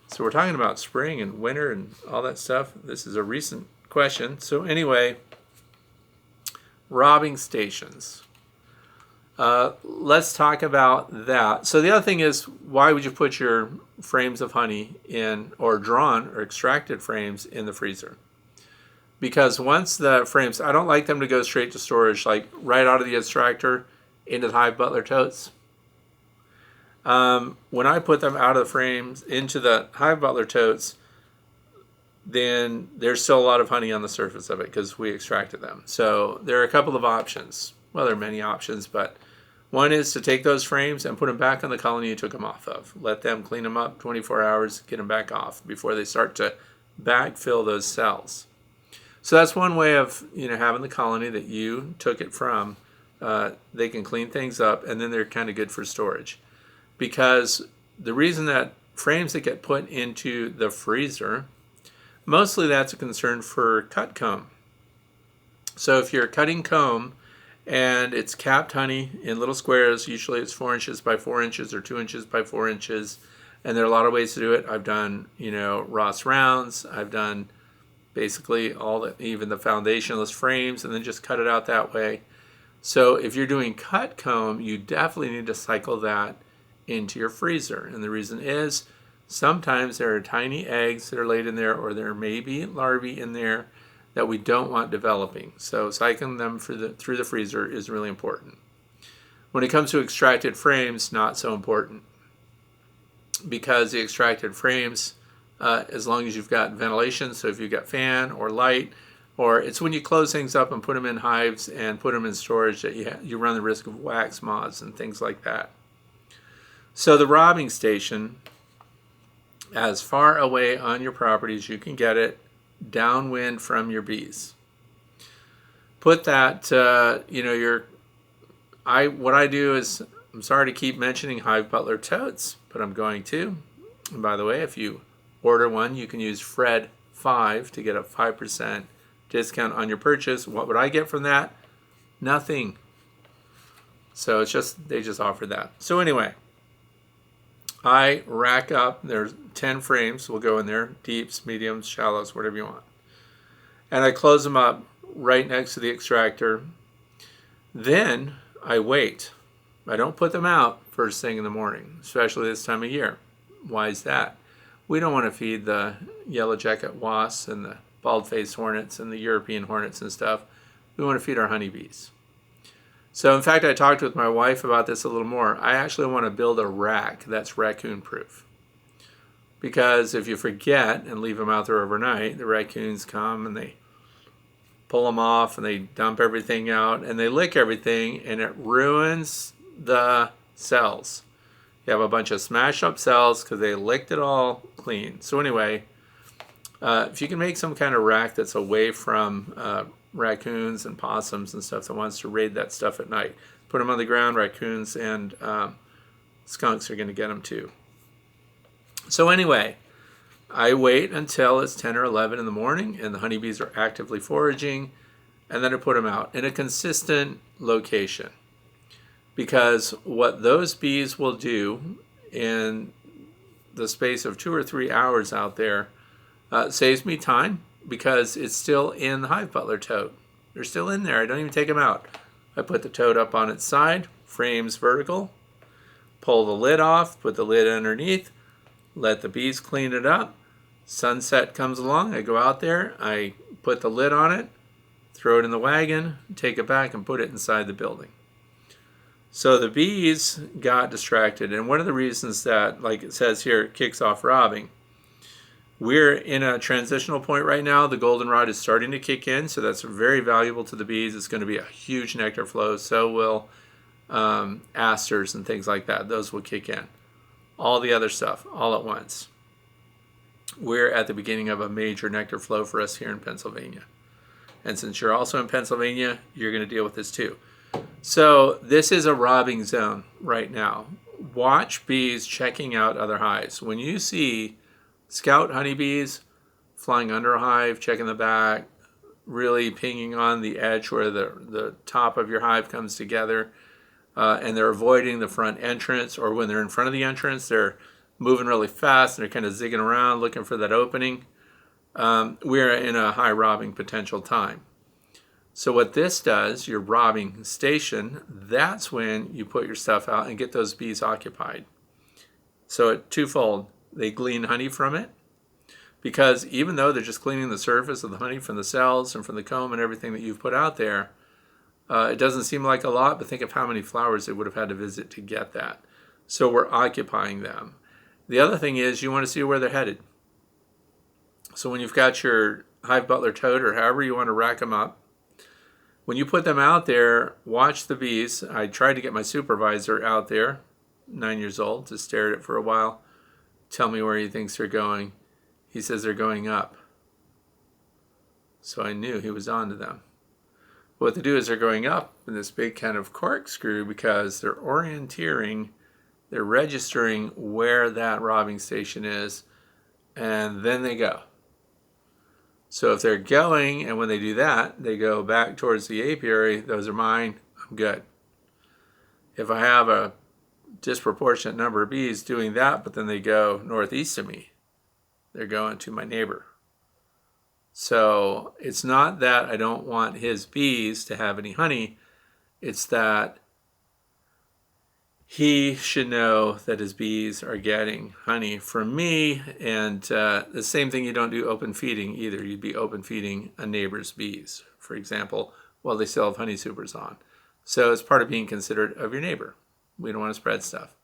So we're talking about spring and winter and all that stuff. This is a recent question. So anyway, robbing stations. Let's talk about that. So the other thing is, why would you put your frames of honey in, or drawn or extracted frames in the freezer? Because once the frames, I don't like them to go straight to storage, like right out of the extractor into the Hive Butler totes. When I put them out of the frames into the Hive Butler totes, then there's still a lot of honey on the surface of it because we extracted them. So there are a couple of options. Well, there are many options, but one is to take those frames and put them back on the colony you took them off of. Let them clean them up 24 hours, get them back off before they start to backfill those cells. So that's one way of having the colony that you took it from. They can clean things up, and then they're kind of good for storage. Because the reason that frames that get put into the freezer, mostly that's a concern for cut comb. So if you're cutting comb and it's capped honey in little squares, usually it's 4 inches by 4 inches or 2 inches by 4 inches, and there are a lot of ways to do it. I've done, Ross rounds. I've done basically even the foundationless frames, and then just cut it out that way. So if you're doing cut comb, you definitely need to cycle that into your freezer. And the reason is, sometimes there are tiny eggs that are laid in there, or there may be larvae in there that we don't want developing. So cycling them through the freezer is really important. When it comes to extracted frames, not so important. Because the extracted frames, as long as you've got ventilation, so if you've got fan or light, or it's when you close things up and put them in hives and put them in storage that you run the risk of wax moths and things like that. So the robbing station, as far away on your property as you can get it, downwind from your bees. Put that, what I do is, I'm sorry to keep mentioning Hive Butler totes, but I'm going to. And by the way, if you order one, you can use Fred5 to get a 5% discount on your purchase. What would I get from that? Nothing. So they just offered that. So anyway, I rack up, there's 10 frames will go in there, deeps, mediums, shallows, whatever you want. And I close them up right next to the extractor. Then I wait. I don't put them out first thing in the morning, especially this time of year. Why is that? We don't want to feed the yellow jacket wasps and the bald-faced hornets and the European hornets and stuff. We want to feed our honeybees. So in fact, I talked with my wife about this a little more. I actually want to build a rack that's raccoon-proof. Because if you forget and leave them out there overnight, the raccoons come and they pull them off and they dump everything out and they lick everything, and it ruins the cells. You have a bunch of smashed up cells because they licked it all clean. So anyway, if you can make some kind of rack that's away from raccoons and possums and stuff that wants to raid that stuff at night, put them on the ground. Raccoons and skunks are going to get them too. So anyway, I wait until it's 10 or 11 in the morning and the honeybees are actively foraging, and then I put them out in a consistent location. Because what those bees will do in the space of 2 or 3 hours out there saves me time, because it's still in the Hive Butler tote. They're still in there. I don't even take them out. I put the toad up on its side, frames vertical, pull the lid off, put the lid underneath, let the bees clean it up. Sunset comes along, I go out there, I put the lid on it, throw it in the wagon, take it back and put it inside the building. So the bees got distracted, and one of the reasons that, like it says here, it kicks off robbing. We're in a transitional point right now. The goldenrod is starting to kick in, so that's very valuable to the bees. It's going to be a huge nectar flow. So will asters and things like that. Those will kick in. All the other stuff, all at once. We're at the beginning of a major nectar flow for us here in Pennsylvania. And since you're also in Pennsylvania, you're going to deal with this too. So this is a robbing zone right now. Watch bees checking out other hives. When you see scout honeybees flying under a hive, checking the back, really pinging on the edge where the top of your hive comes together, and they're avoiding the front entrance, or when they're in front of the entrance, they're moving really fast and they're kind of zigging around looking for that opening. We're in a high robbing potential time. So what this does, your robbing station, that's when you put your stuff out and get those bees occupied. So it twofold. They glean honey from it, because even though they're just cleaning the surface of the honey from the cells and from the comb and everything that you've put out there, it doesn't seem like a lot, but think of how many flowers they would have had to visit to get that. So we're occupying them. The other thing is you want to see where they're headed. So when you've got your hive butler toad, or however you want to rack them up, when you put them out there, watch the bees. I tried to get my supervisor out there, 9 years old, to stare at it for a while. Tell me where he thinks they're going. He says they're going up. So I knew he was on to them. What they do is they're going up in this big kind of corkscrew because they're orienteering, they're registering where that robbing station is, and then they go. So if they're going, and when they do that, they go back towards the apiary, those are mine, I'm good. If I have a disproportionate number of bees doing that, but then they go northeast of me, they're going to my neighbor. So it's not that I don't want his bees to have any honey, it's that he should know that his bees are getting honey from me. And the same thing, you don't do open feeding either. You'd be open feeding a neighbor's bees, for example, while they still have honey supers on. So it's part of being considerate of your neighbor. We don't want to spread stuff.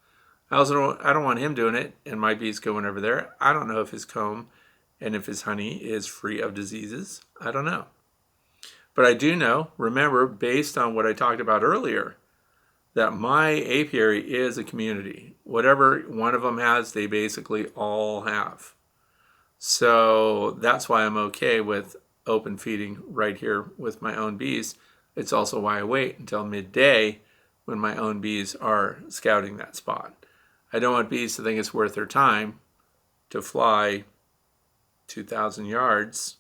I don't want him doing it and my bees going over there. I don't know if his comb and if his honey is free of diseases. I don't know. But I do know, remember, based on what I talked about earlier, that my apiary is a community. Whatever one of them has, they basically all have. So that's why I'm okay with open feeding right here with my own bees. It's also why I wait until midday when my own bees are scouting that spot. I don't want bees to think it's worth their time to fly 2,000 yards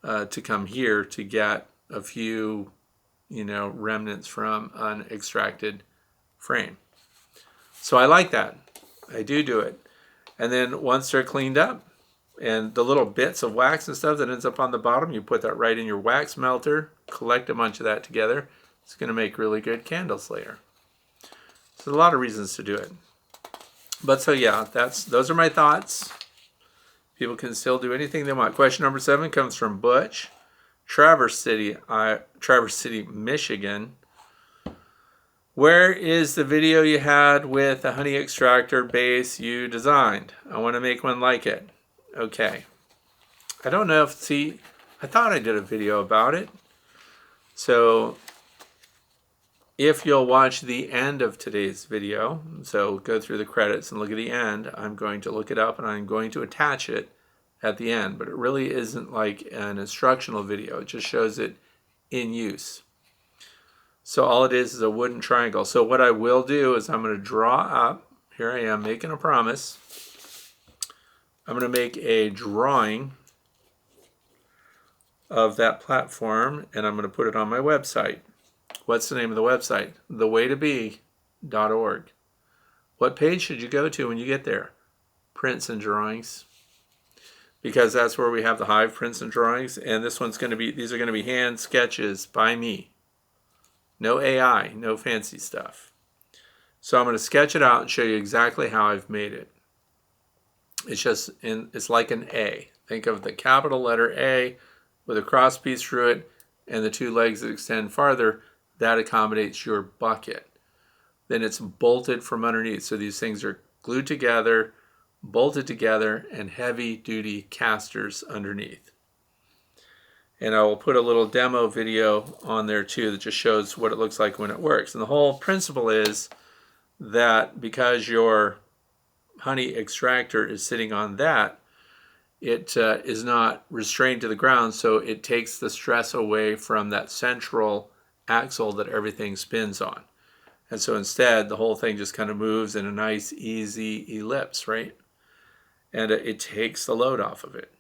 to come here to get a few remnants from an extracted frame. So I like that. I do it. And then once they're cleaned up, and the little bits of wax and stuff that ends up on the bottom, you put that right in your wax melter, collect a bunch of that together. It's going to make really good candles later. So a lot of reasons to do it. But so yeah, those are my thoughts. People can still do anything they want. Question number 7 comes from Butch. Traverse City, Michigan. Where is the video you had with the honey extractor base you designed? I want to make one like it. Okay. I don't know if, I thought I did a video about it. So if you'll watch the end of today's video, so go through the credits and look at the end, I'm going to look it up and I'm going to attach it at the end, but it really isn't like an instructional video. It just shows it in use. So all it is a wooden triangle. So what I will do is I'm going to draw up, here I am making a promise. I'm going to make a drawing of that platform and I'm going to put it on my website. What's the name of the website? thewaytobe.org. What page should you go to when you get there? Prints and drawings. Because that's where we have the hive prints and drawings. And this one's going to be, these are going to be hand sketches by me. No AI, no fancy stuff. So I'm going to sketch it out and show you exactly how I've made it. It's like an A. Think of the capital letter A with a cross piece through it and the two legs that extend farther. That accommodates your bucket. Then it's bolted from underneath. So these things are glued together, bolted together, and heavy-duty casters underneath. And I will put a little demo video on there too that just shows what it looks like when it works. And the whole principle is that because your honey extractor is sitting on that, it is not restrained to the ground, so it takes the stress away from that central axle that everything spins on. And so instead, the whole thing just kind of moves in a nice, easy ellipse, right? And it takes the load off of it.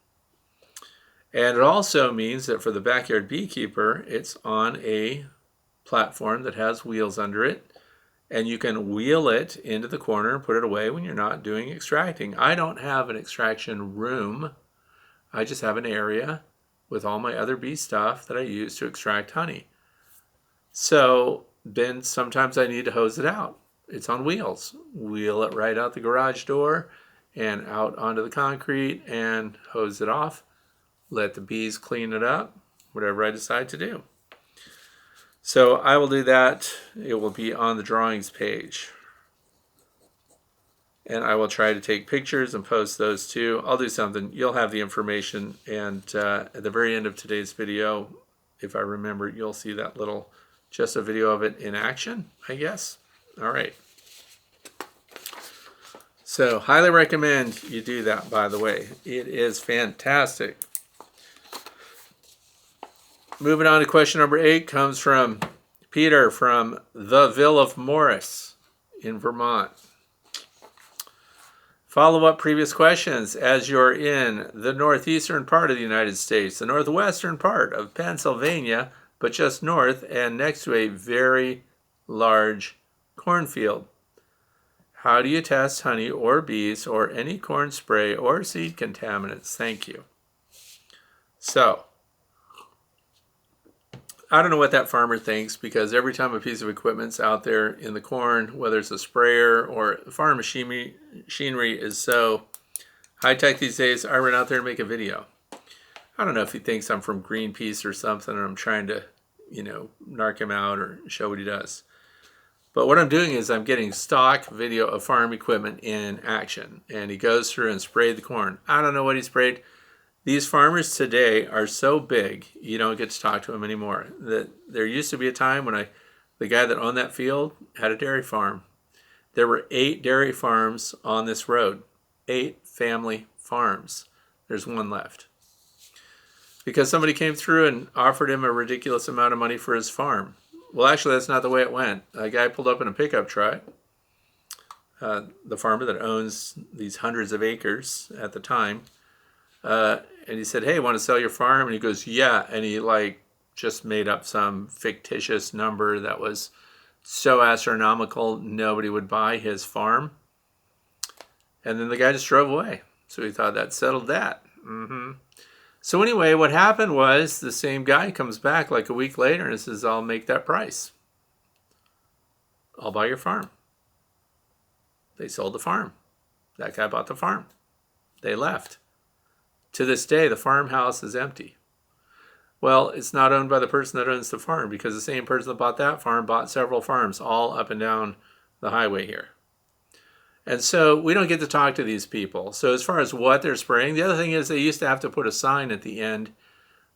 And it also means that for the backyard beekeeper, it's on a platform that has wheels under it, and you can wheel it into the corner and put it away when you're not doing extracting. I don't have an extraction room. I just have an area with all my other bee stuff that I use to extract honey. So then sometimes I need to hose it out. It's on wheels. Wheel it right out the garage door and out onto the concrete and hose it off. Let the bees clean it up, whatever I decide to do. So I will do that. It will be on the drawings page. And I will try to take pictures and post those too. I'll do something. You'll have the information. And at the very end of today's video, if I remember, you'll see that little, just a video of it in action, I guess. All right. So highly recommend you do that, by the way. It is fantastic. Moving on to question number 8 comes from Peter from the Ville of Morris in Vermont. Follow up previous questions. As you're in the northeastern part of the United States, the northwestern part of Pennsylvania, but just north and next to a very large cornfield, how do you test honey or bees or any corn spray or seed contaminants? Thank you. So, I don't know what that farmer thinks, because every time a piece of equipment's out there in the corn, whether it's a sprayer or farm machinery is so high-tech these days, I run out there and make a video. I don't know if he thinks I'm from Greenpeace or something and I'm trying to, narc him out or show what he does. But what I'm doing is I'm getting stock video of farm equipment in action. And he goes through and sprayed the corn. I don't know what he sprayed. These farmers today are so big, you don't get to talk to them anymore. There used to be a time when the guy that owned that field had a dairy farm. There were 8 dairy farms on this road, 8 family farms. There's 1 left. Because somebody came through and offered him a ridiculous amount of money for his farm. Well, actually, that's not the way it went. A guy pulled up in a pickup truck, the farmer that owns these hundreds of acres at the time, and he said, "Hey, want to sell your farm?" And he goes, "Yeah." And he just made up some fictitious number that was so astronomical nobody would buy his farm. And then the guy just drove away. So he thought that settled that. So anyway, what happened was the same guy comes back like a week later and says, "I'll make that price. I'll buy your farm." They sold the farm. That guy bought the farm. They left. To this day, the farmhouse is empty. Well, it's not owned by the person that owns the farm, because the same person that bought that farm bought several farms all up and down the highway here. And so we don't get to talk to these people. So as far as what they're spraying, the other thing is they used to have to put a sign at the end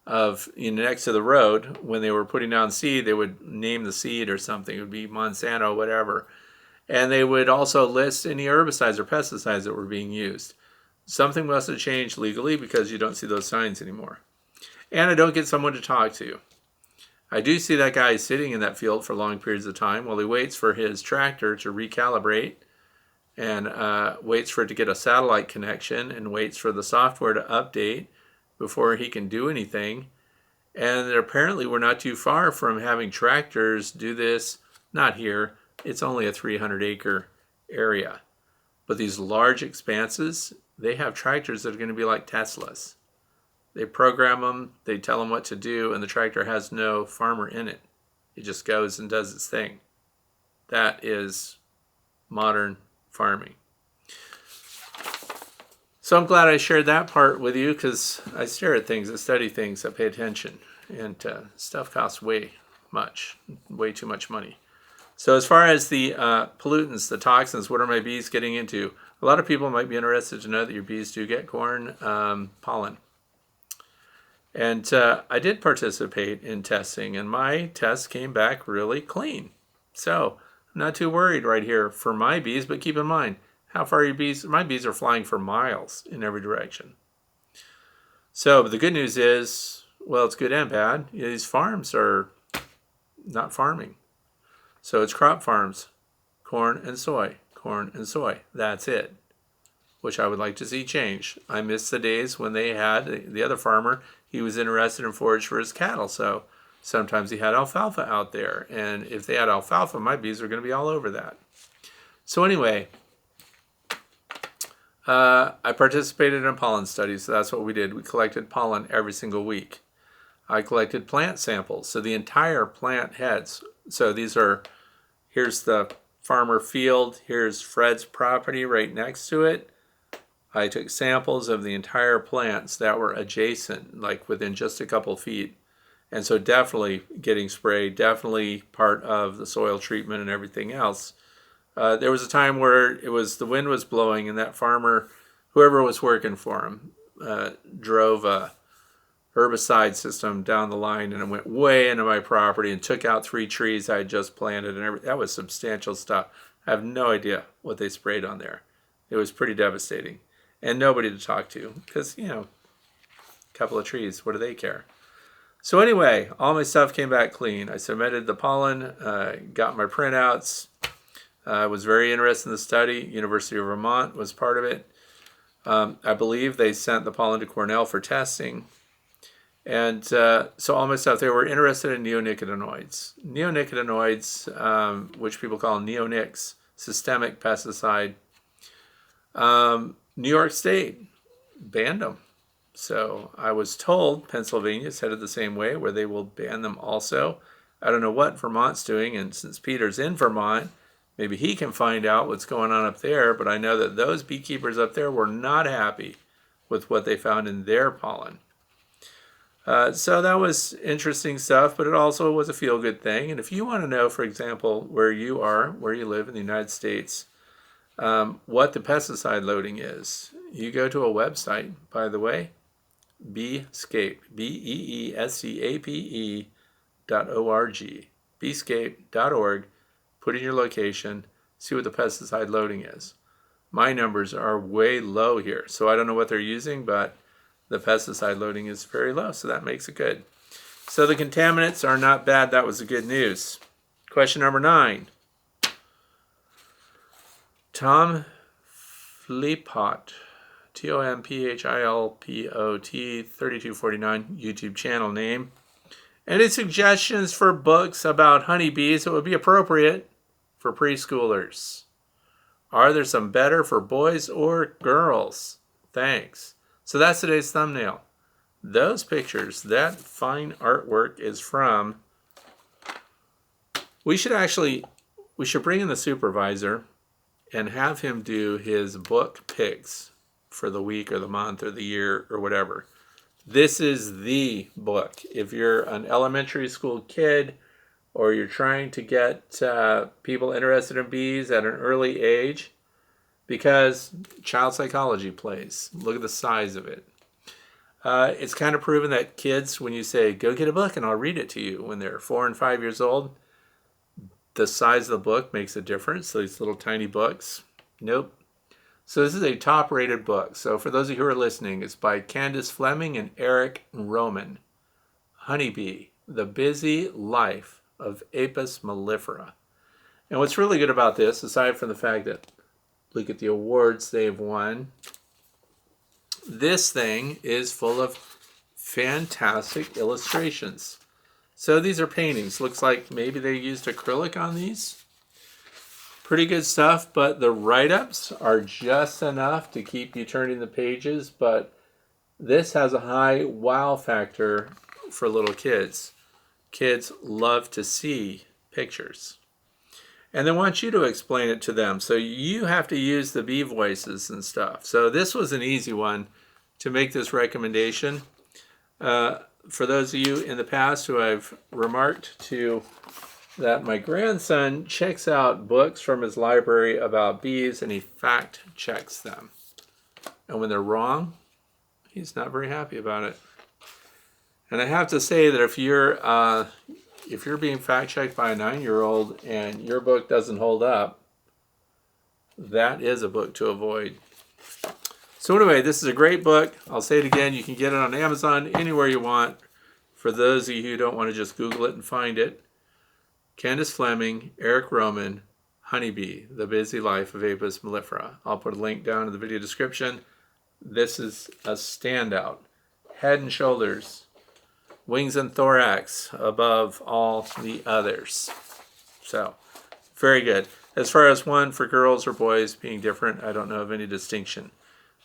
of, next to the road. When they were putting down seed, they would name the seed or something. It would be Monsanto, whatever. And they would also list any herbicides or pesticides that were being used. Something must have changed legally, because you don't see those signs anymore. And I don't get someone to talk to. I do see that guy sitting in that field for long periods of time while he waits for his tractor to recalibrate, and waits for it to get a satellite connection, and waits for the software to update before he can do anything. And apparently we're not too far from having tractors do this. Not here. It's only a 300-acre area. But these large expanses, they have tractors that are going to be like Teslas. They program them, they tell them what to do, and the tractor has no farmer in it. It just goes and does its thing. That is modern farming. So I'm glad I shared that part with you, because I stare at things, I study things, I pay attention, and stuff costs way too much money. So as far as the pollutants, the toxins, what are my bees getting into? A lot of people might be interested to know that your bees do get corn pollen. And I did participate in testing, and my test came back really clean. So I'm not too worried right here for my bees, but keep in mind, how far are your bees? My bees are flying for miles in every direction. So the good news is, well, it's good and bad. These farms are not farming. So it's crop farms, corn and soy, corn and soy. That's it, which I would like to see change. I miss the days when they had, the other farmer, he was interested in forage for his cattle. So sometimes he had alfalfa out there. And if they had alfalfa, my bees are going to be all over that. So anyway, I participated in pollen studies. So that's what we did. We collected pollen every single week. I collected plant samples. So the entire plant heads. So here's the farmer field. Here's Fred's property right next to it. I took samples of the entire plants that were adjacent, like within just a couple feet. And so definitely getting sprayed, definitely part of the soil treatment and everything else. There was a time where the wind was blowing, and that farmer, whoever was working for him, drove a herbicide system down the line, and it went way into my property and took out 3 trees I had just planted, and that was substantial stuff. I have no idea what they sprayed on there. It was pretty devastating, and nobody to talk to, because, a couple of trees, what do they care? So anyway, all my stuff came back clean. I submitted the pollen, got my printouts. I was very interested in the study. University of Vermont was part of it. I believe they sent the pollen to Cornell for testing. And so all my stuff, they were interested in neonicotinoids. Neonicotinoids, which people call neonics, systemic pesticide. New York State banned them. So I was told Pennsylvania is headed the same way, where they will ban them also. I don't know what Vermont's doing, and since Peter's in Vermont, maybe he can find out what's going on up there, but I know that those beekeepers up there were not happy with what they found in their pollen. So that was interesting stuff, but it also was a feel-good thing. And if you want to know, for example, where you live in the United States, what the pesticide loading is, you go to a website, by the way, Beescape, beescape.org, beescape.org. Put in your location, see what the pesticide loading is. My numbers are way low here, so I don't know what they're using, but the pesticide loading is very low, so that makes it good. So the contaminants are not bad. That was the good news. Question number 9. Tom Philpott, TOMPHILPOT 3249 YouTube channel name. Any suggestions for books about honeybees that would be appropriate for preschoolers? Are there some better for boys or girls? Thanks. So that's today's thumbnail. Those pictures, that fine artwork is from... We should bring in the supervisor and have him do his book picks for the week or the month or the year or whatever. This is the book. If you're an elementary school kid, or you're trying to get people interested in bees at an early age, because child psychology plays. Look at the size of it. It's kind of proven that kids, when you say, go get a book and I'll read it to you, when they're 4 and 5 years old, the size of the book makes a difference. So these little tiny books, nope. So this is a top-rated book. So for those of you who are listening, it's by Candace Fleming and Eric Roman. Honeybee, The Busy Life of Apis mellifera. And what's really good about this, aside from the fact that look at the awards they've won, this thing is full of fantastic illustrations. So these are paintings. Looks like maybe they used acrylic on these. Pretty good stuff, but the write-ups are just enough to keep you turning the pages, but this has a high wow factor for little kids. Kids love to see pictures. And they want you to explain it to them. So you have to use the bee voices and stuff. So this was an easy one to make this recommendation. For those of you in the past who I've remarked to that my grandson checks out books from his library about bees and he fact checks them. And when they're wrong, he's not very happy about it. And I have to say that if you're being fact checked by a 9-year-old and your book doesn't hold up, that is a book to avoid. So anyway, this is a great book. I'll say it again. You can get it on Amazon, anywhere you want. For those of you who don't want to just Google it and find it, Candace Fleming, Eric Roman, Honeybee, The Busy Life of Apis mellifera. I'll put a link down in the video description. This is a standout. Head and shoulders, wings and thorax above all the others. So, very good. As far as one for girls or boys being different, I don't know of any distinction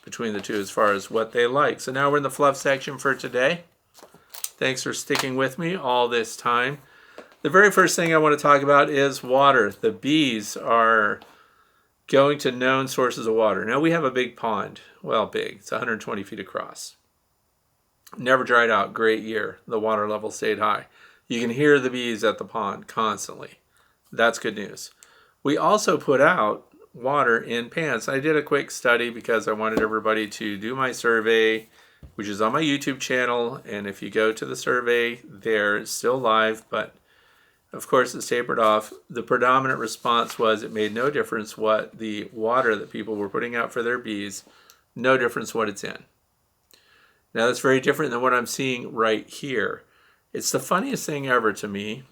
between the two as far as what they like. So now we're in the fluff section for today. Thanks for sticking with me all this time. The very first thing I want to talk about is water. The bees are going to known sources of water. Now we have a big pond. Well, big. It's 120 feet across. Never dried out. Great year. The water level stayed high. You can hear the bees at the pond constantly. That's good news. We also put out water in pans. I did a quick study because I wanted everybody to do my survey, which is on my YouTube channel. And if you go to the survey there, it's still live, but of course it's tapered off. The predominant response was it made no difference what the water that people were putting out for their bees, no difference what it's in. Now that's very different than what I'm seeing right here. It's the funniest thing ever to me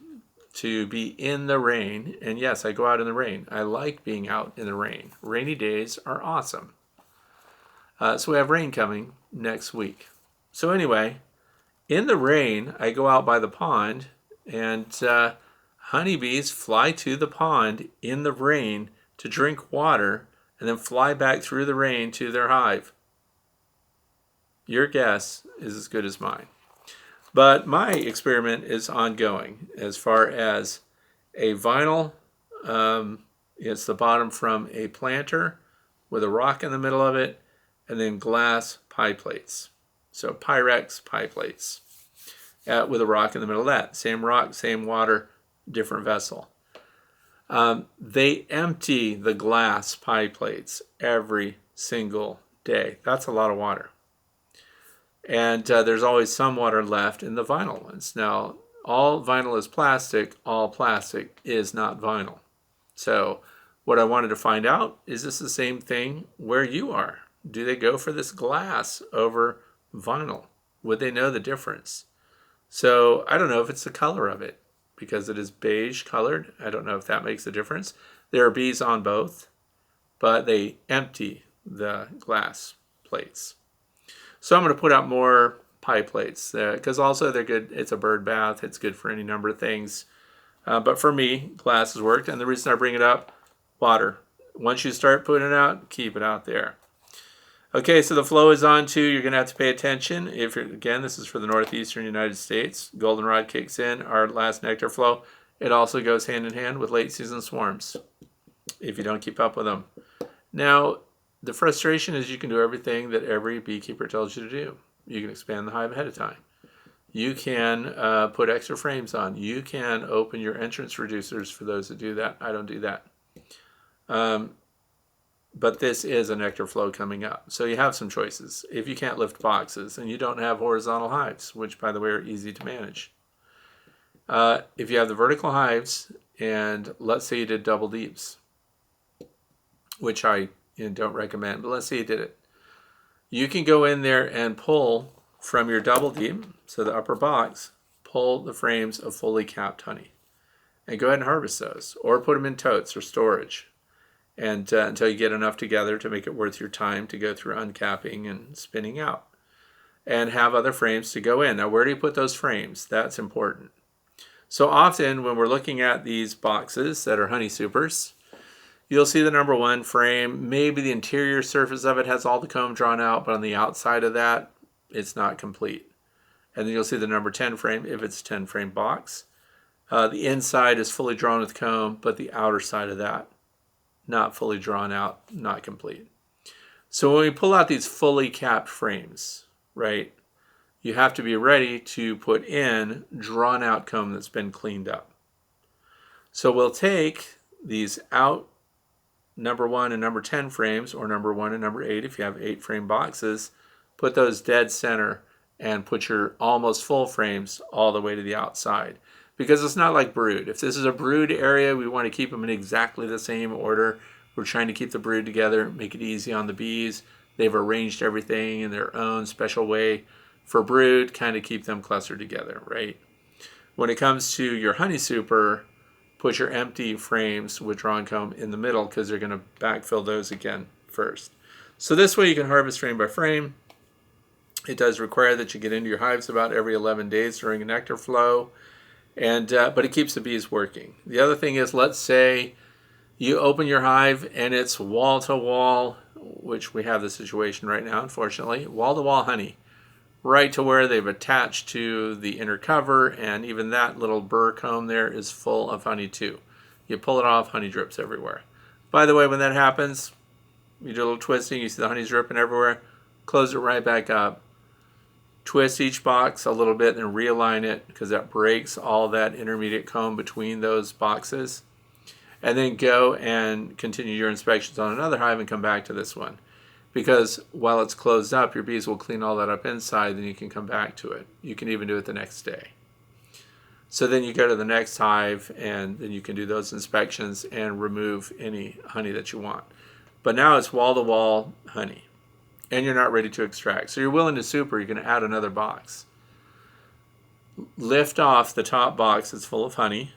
to be in the rain. And yes, I go out in the rain. I like being out in the rain. Rainy days are awesome. So we have rain coming next week. So anyway, in the rain, I go out by the pond and honeybees fly to the pond in the rain to drink water and then fly back through the rain to their hive. Your guess is as good as mine. But my experiment is ongoing as far as a vinyl. It's the bottom from a planter with a rock in the middle of it, and then glass pie plates. So Pyrex pie plates with a rock in the middle of that. Same rock, same water, different vessel. They empty the glass pie plates every single day. That's a lot of water. And there's always some water left in the vinyl ones. Now, all vinyl is plastic. All plastic is not vinyl. So what I wanted to find out, is this the same thing where you are? Do they go for this glass over vinyl? Would they know the difference? So I don't know if it's the color of it, because it is beige colored. I don't know if that makes a difference. There are bees on both, but they empty the glass plates. So I'm going to put out more pie plates because also they're good. It's a bird bath. It's good for any number of things. But for me, glass has worked. And the reason I bring it up, water. Once you start putting it out, keep it out there. Okay, so the flow is on too. You're going to have to pay attention. Again, this is for the northeastern United States. Goldenrod kicks in, our last nectar flow. It also goes hand in hand with late season swarms if you don't keep up with them. Now, the frustration is you can do everything that every beekeeper tells you to do. You can expand the hive ahead of time. You can put extra frames on. You can open your entrance reducers for those that do that. I don't do that. But this is a nectar flow coming up. So you have some choices. If you can't lift boxes and you don't have horizontal hives, which by the way are easy to manage. If you have the vertical hives, and let's say you did double deeps, which I don't recommend, but let's say you did it. You can go in there and pull from your double deep, so the upper box, pull the frames of fully capped honey. And go ahead and harvest those, or put them in totes or storage. And until you get enough together to make it worth your time to go through uncapping and spinning out. And have other frames to go in. Now, where do you put those frames? That's important. So often when we're looking at these boxes that are honey supers, you'll see the number one frame. Maybe the interior surface of it has all the comb drawn out, but on the outside of that, it's not complete. and then you'll see the number 10 frame if it's a 10 frame box. The inside is fully drawn with comb, but the outer side of that, not fully drawn out, not complete. So when we pull out these fully capped frames, right, you have to be ready to put in drawn out comb that's been cleaned up. So we'll take these out number 1 and number 10 frames, or number 1 and number 8 if you have 8 frame boxes, put those dead center and put your almost full frames all the way to the outside. Because it's not like brood. If this is a brood area, we want to keep them in exactly the same order. We're trying to keep the brood together, make it easy on the bees. They've arranged everything in their own special way for brood, kind of keep them clustered together, right? When it comes to your honey super, put your empty frames with drawn comb in the middle because they're going to backfill those again first. So this way you can harvest frame by frame. It does require that you get into your hives about every 11 days during a nectar flow, but it keeps the bees working. The other thing is, let's say you open your hive and it's wall-to-wall, which we have the situation right now, unfortunately, wall-to-wall honey, right to where they've attached to the inner cover, and even that little burr comb there is full of honey too. You pull it off, honey drips everywhere. By the way, when that happens, you do a little twisting, you see the honey's dripping everywhere, close it right back up. Twist each box a little bit and realign it, because that breaks all that intermediate comb between those boxes. And then go and continue your inspections on another hive and come back to this one. Because while it's closed up, your bees will clean all that up inside, then you can come back to it. You can even do it the next day. So then you go to the next hive, and then you can do those inspections and remove any honey that you want. But now it's wall-to-wall honey, and you're not ready to extract. So you're willing to super, you're going to add another box. Lift off the top box that's full of honey.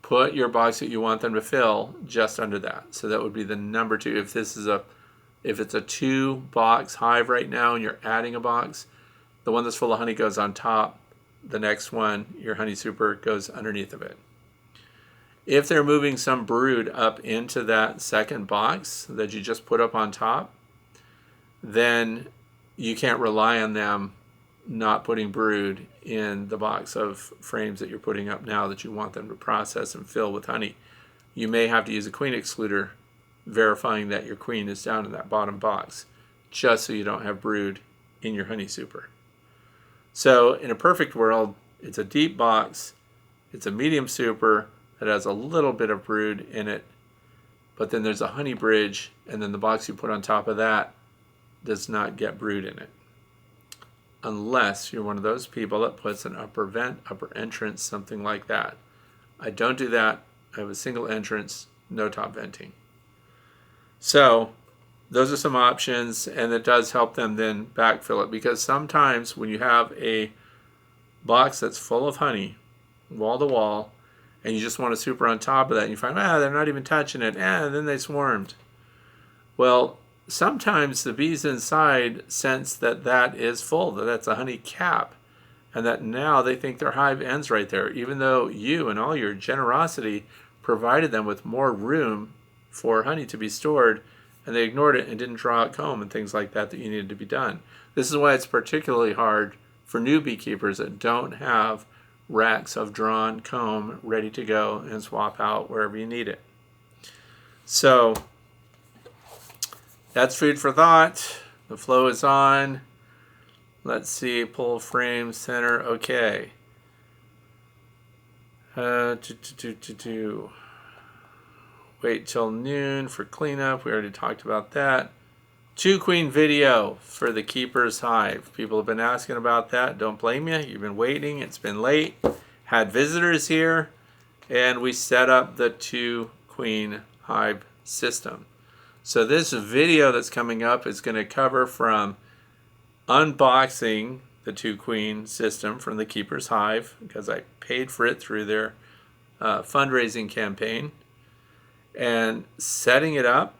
Put your box that you want them to fill just under that. So that would be the number 2. If it's a 2-box hive right now and you're adding a box, the one that's full of honey goes on top. The next one, your honey super, goes underneath of it. If they're moving some brood up into that second box that you just put up on top, then you can't rely on them not putting brood in the box of frames that you're putting up now that you want them to process and fill with honey. You may have to use a queen excluder, verifying that your queen is down in that bottom box, just so you don't have brood in your honey super. So in a perfect world, it's a deep box, it's a medium super that has a little bit of brood in it, but then there's a honey bridge, and then the box you put on top of that does not get brood in it. Unless you're one of those people that puts an upper vent, upper entrance, something like that. I don't do that. I have a single entrance, no top venting. So those are some options, and it does help them then backfill it, because sometimes when you have a box that's full of honey, wall to wall, and you just want to super on top of that, and you find, they're not even touching it, and then they swarmed. Well, sometimes the bees inside sense that that is full, that that's a honey cap, and that now they think their hive ends right there, even though you and all your generosity provided them with more room for honey to be stored, and they ignored it and didn't draw out comb and things like that you needed to be done. This is why it's particularly hard for new beekeepers that don't have racks of drawn comb ready to go and swap out wherever you need it. So that's food for thought. The flow is on. Let's see, pull frame center, okay. Wait till noon for cleanup. We already talked about that. 2 queen video for the keeper's hive. People have been asking about that. Don't blame you. You've been waiting. It's been late. Had visitors here, and we set up the 2 queen hive system. So this video that's coming up is going to cover from unboxing the 2 queen system from the keeper's hive, because I paid for it through their fundraising campaign, and setting it up,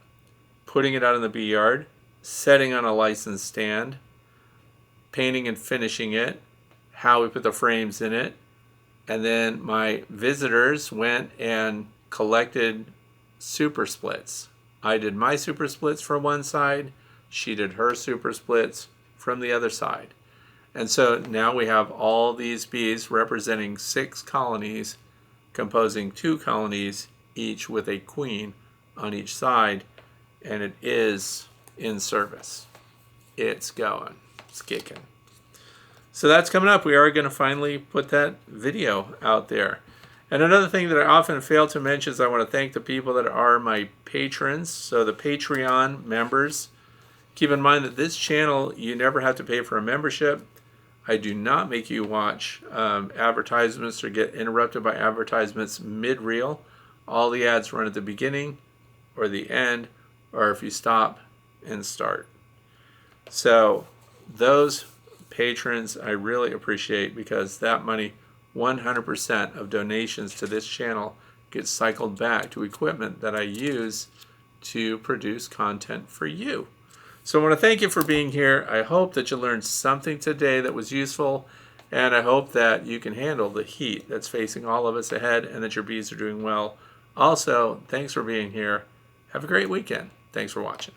putting it out in the bee yard, setting on a licensed stand, painting and finishing it, how we put the frames in it, and then my visitors went and collected super splits. I did my super splits from one side, she did her super splits from the other side. And so now we have all these bees representing 6 colonies, composing 2 colonies, each with a queen on each side, and it is in service. It's going. It's kicking. So that's coming up. We are going to finally put that video out there. And another thing that I often fail to mention is I want to thank the people that are my patrons. So the Patreon members. Keep in mind that this channel, you never have to pay for a membership. I do not make you watch advertisements or get interrupted by advertisements mid-reel. All the ads run at the beginning or the end, or if you stop and start. So those patrons I really appreciate, because that money, 100% of donations to this channel, gets cycled back to equipment that I use to produce content for you. So I want to thank you for being here. I hope that you learned something today that was useful, and I hope that you can handle the heat that's facing all of us ahead and that your bees are doing well. Also, thanks for being here. Have a great weekend. Thanks for watching.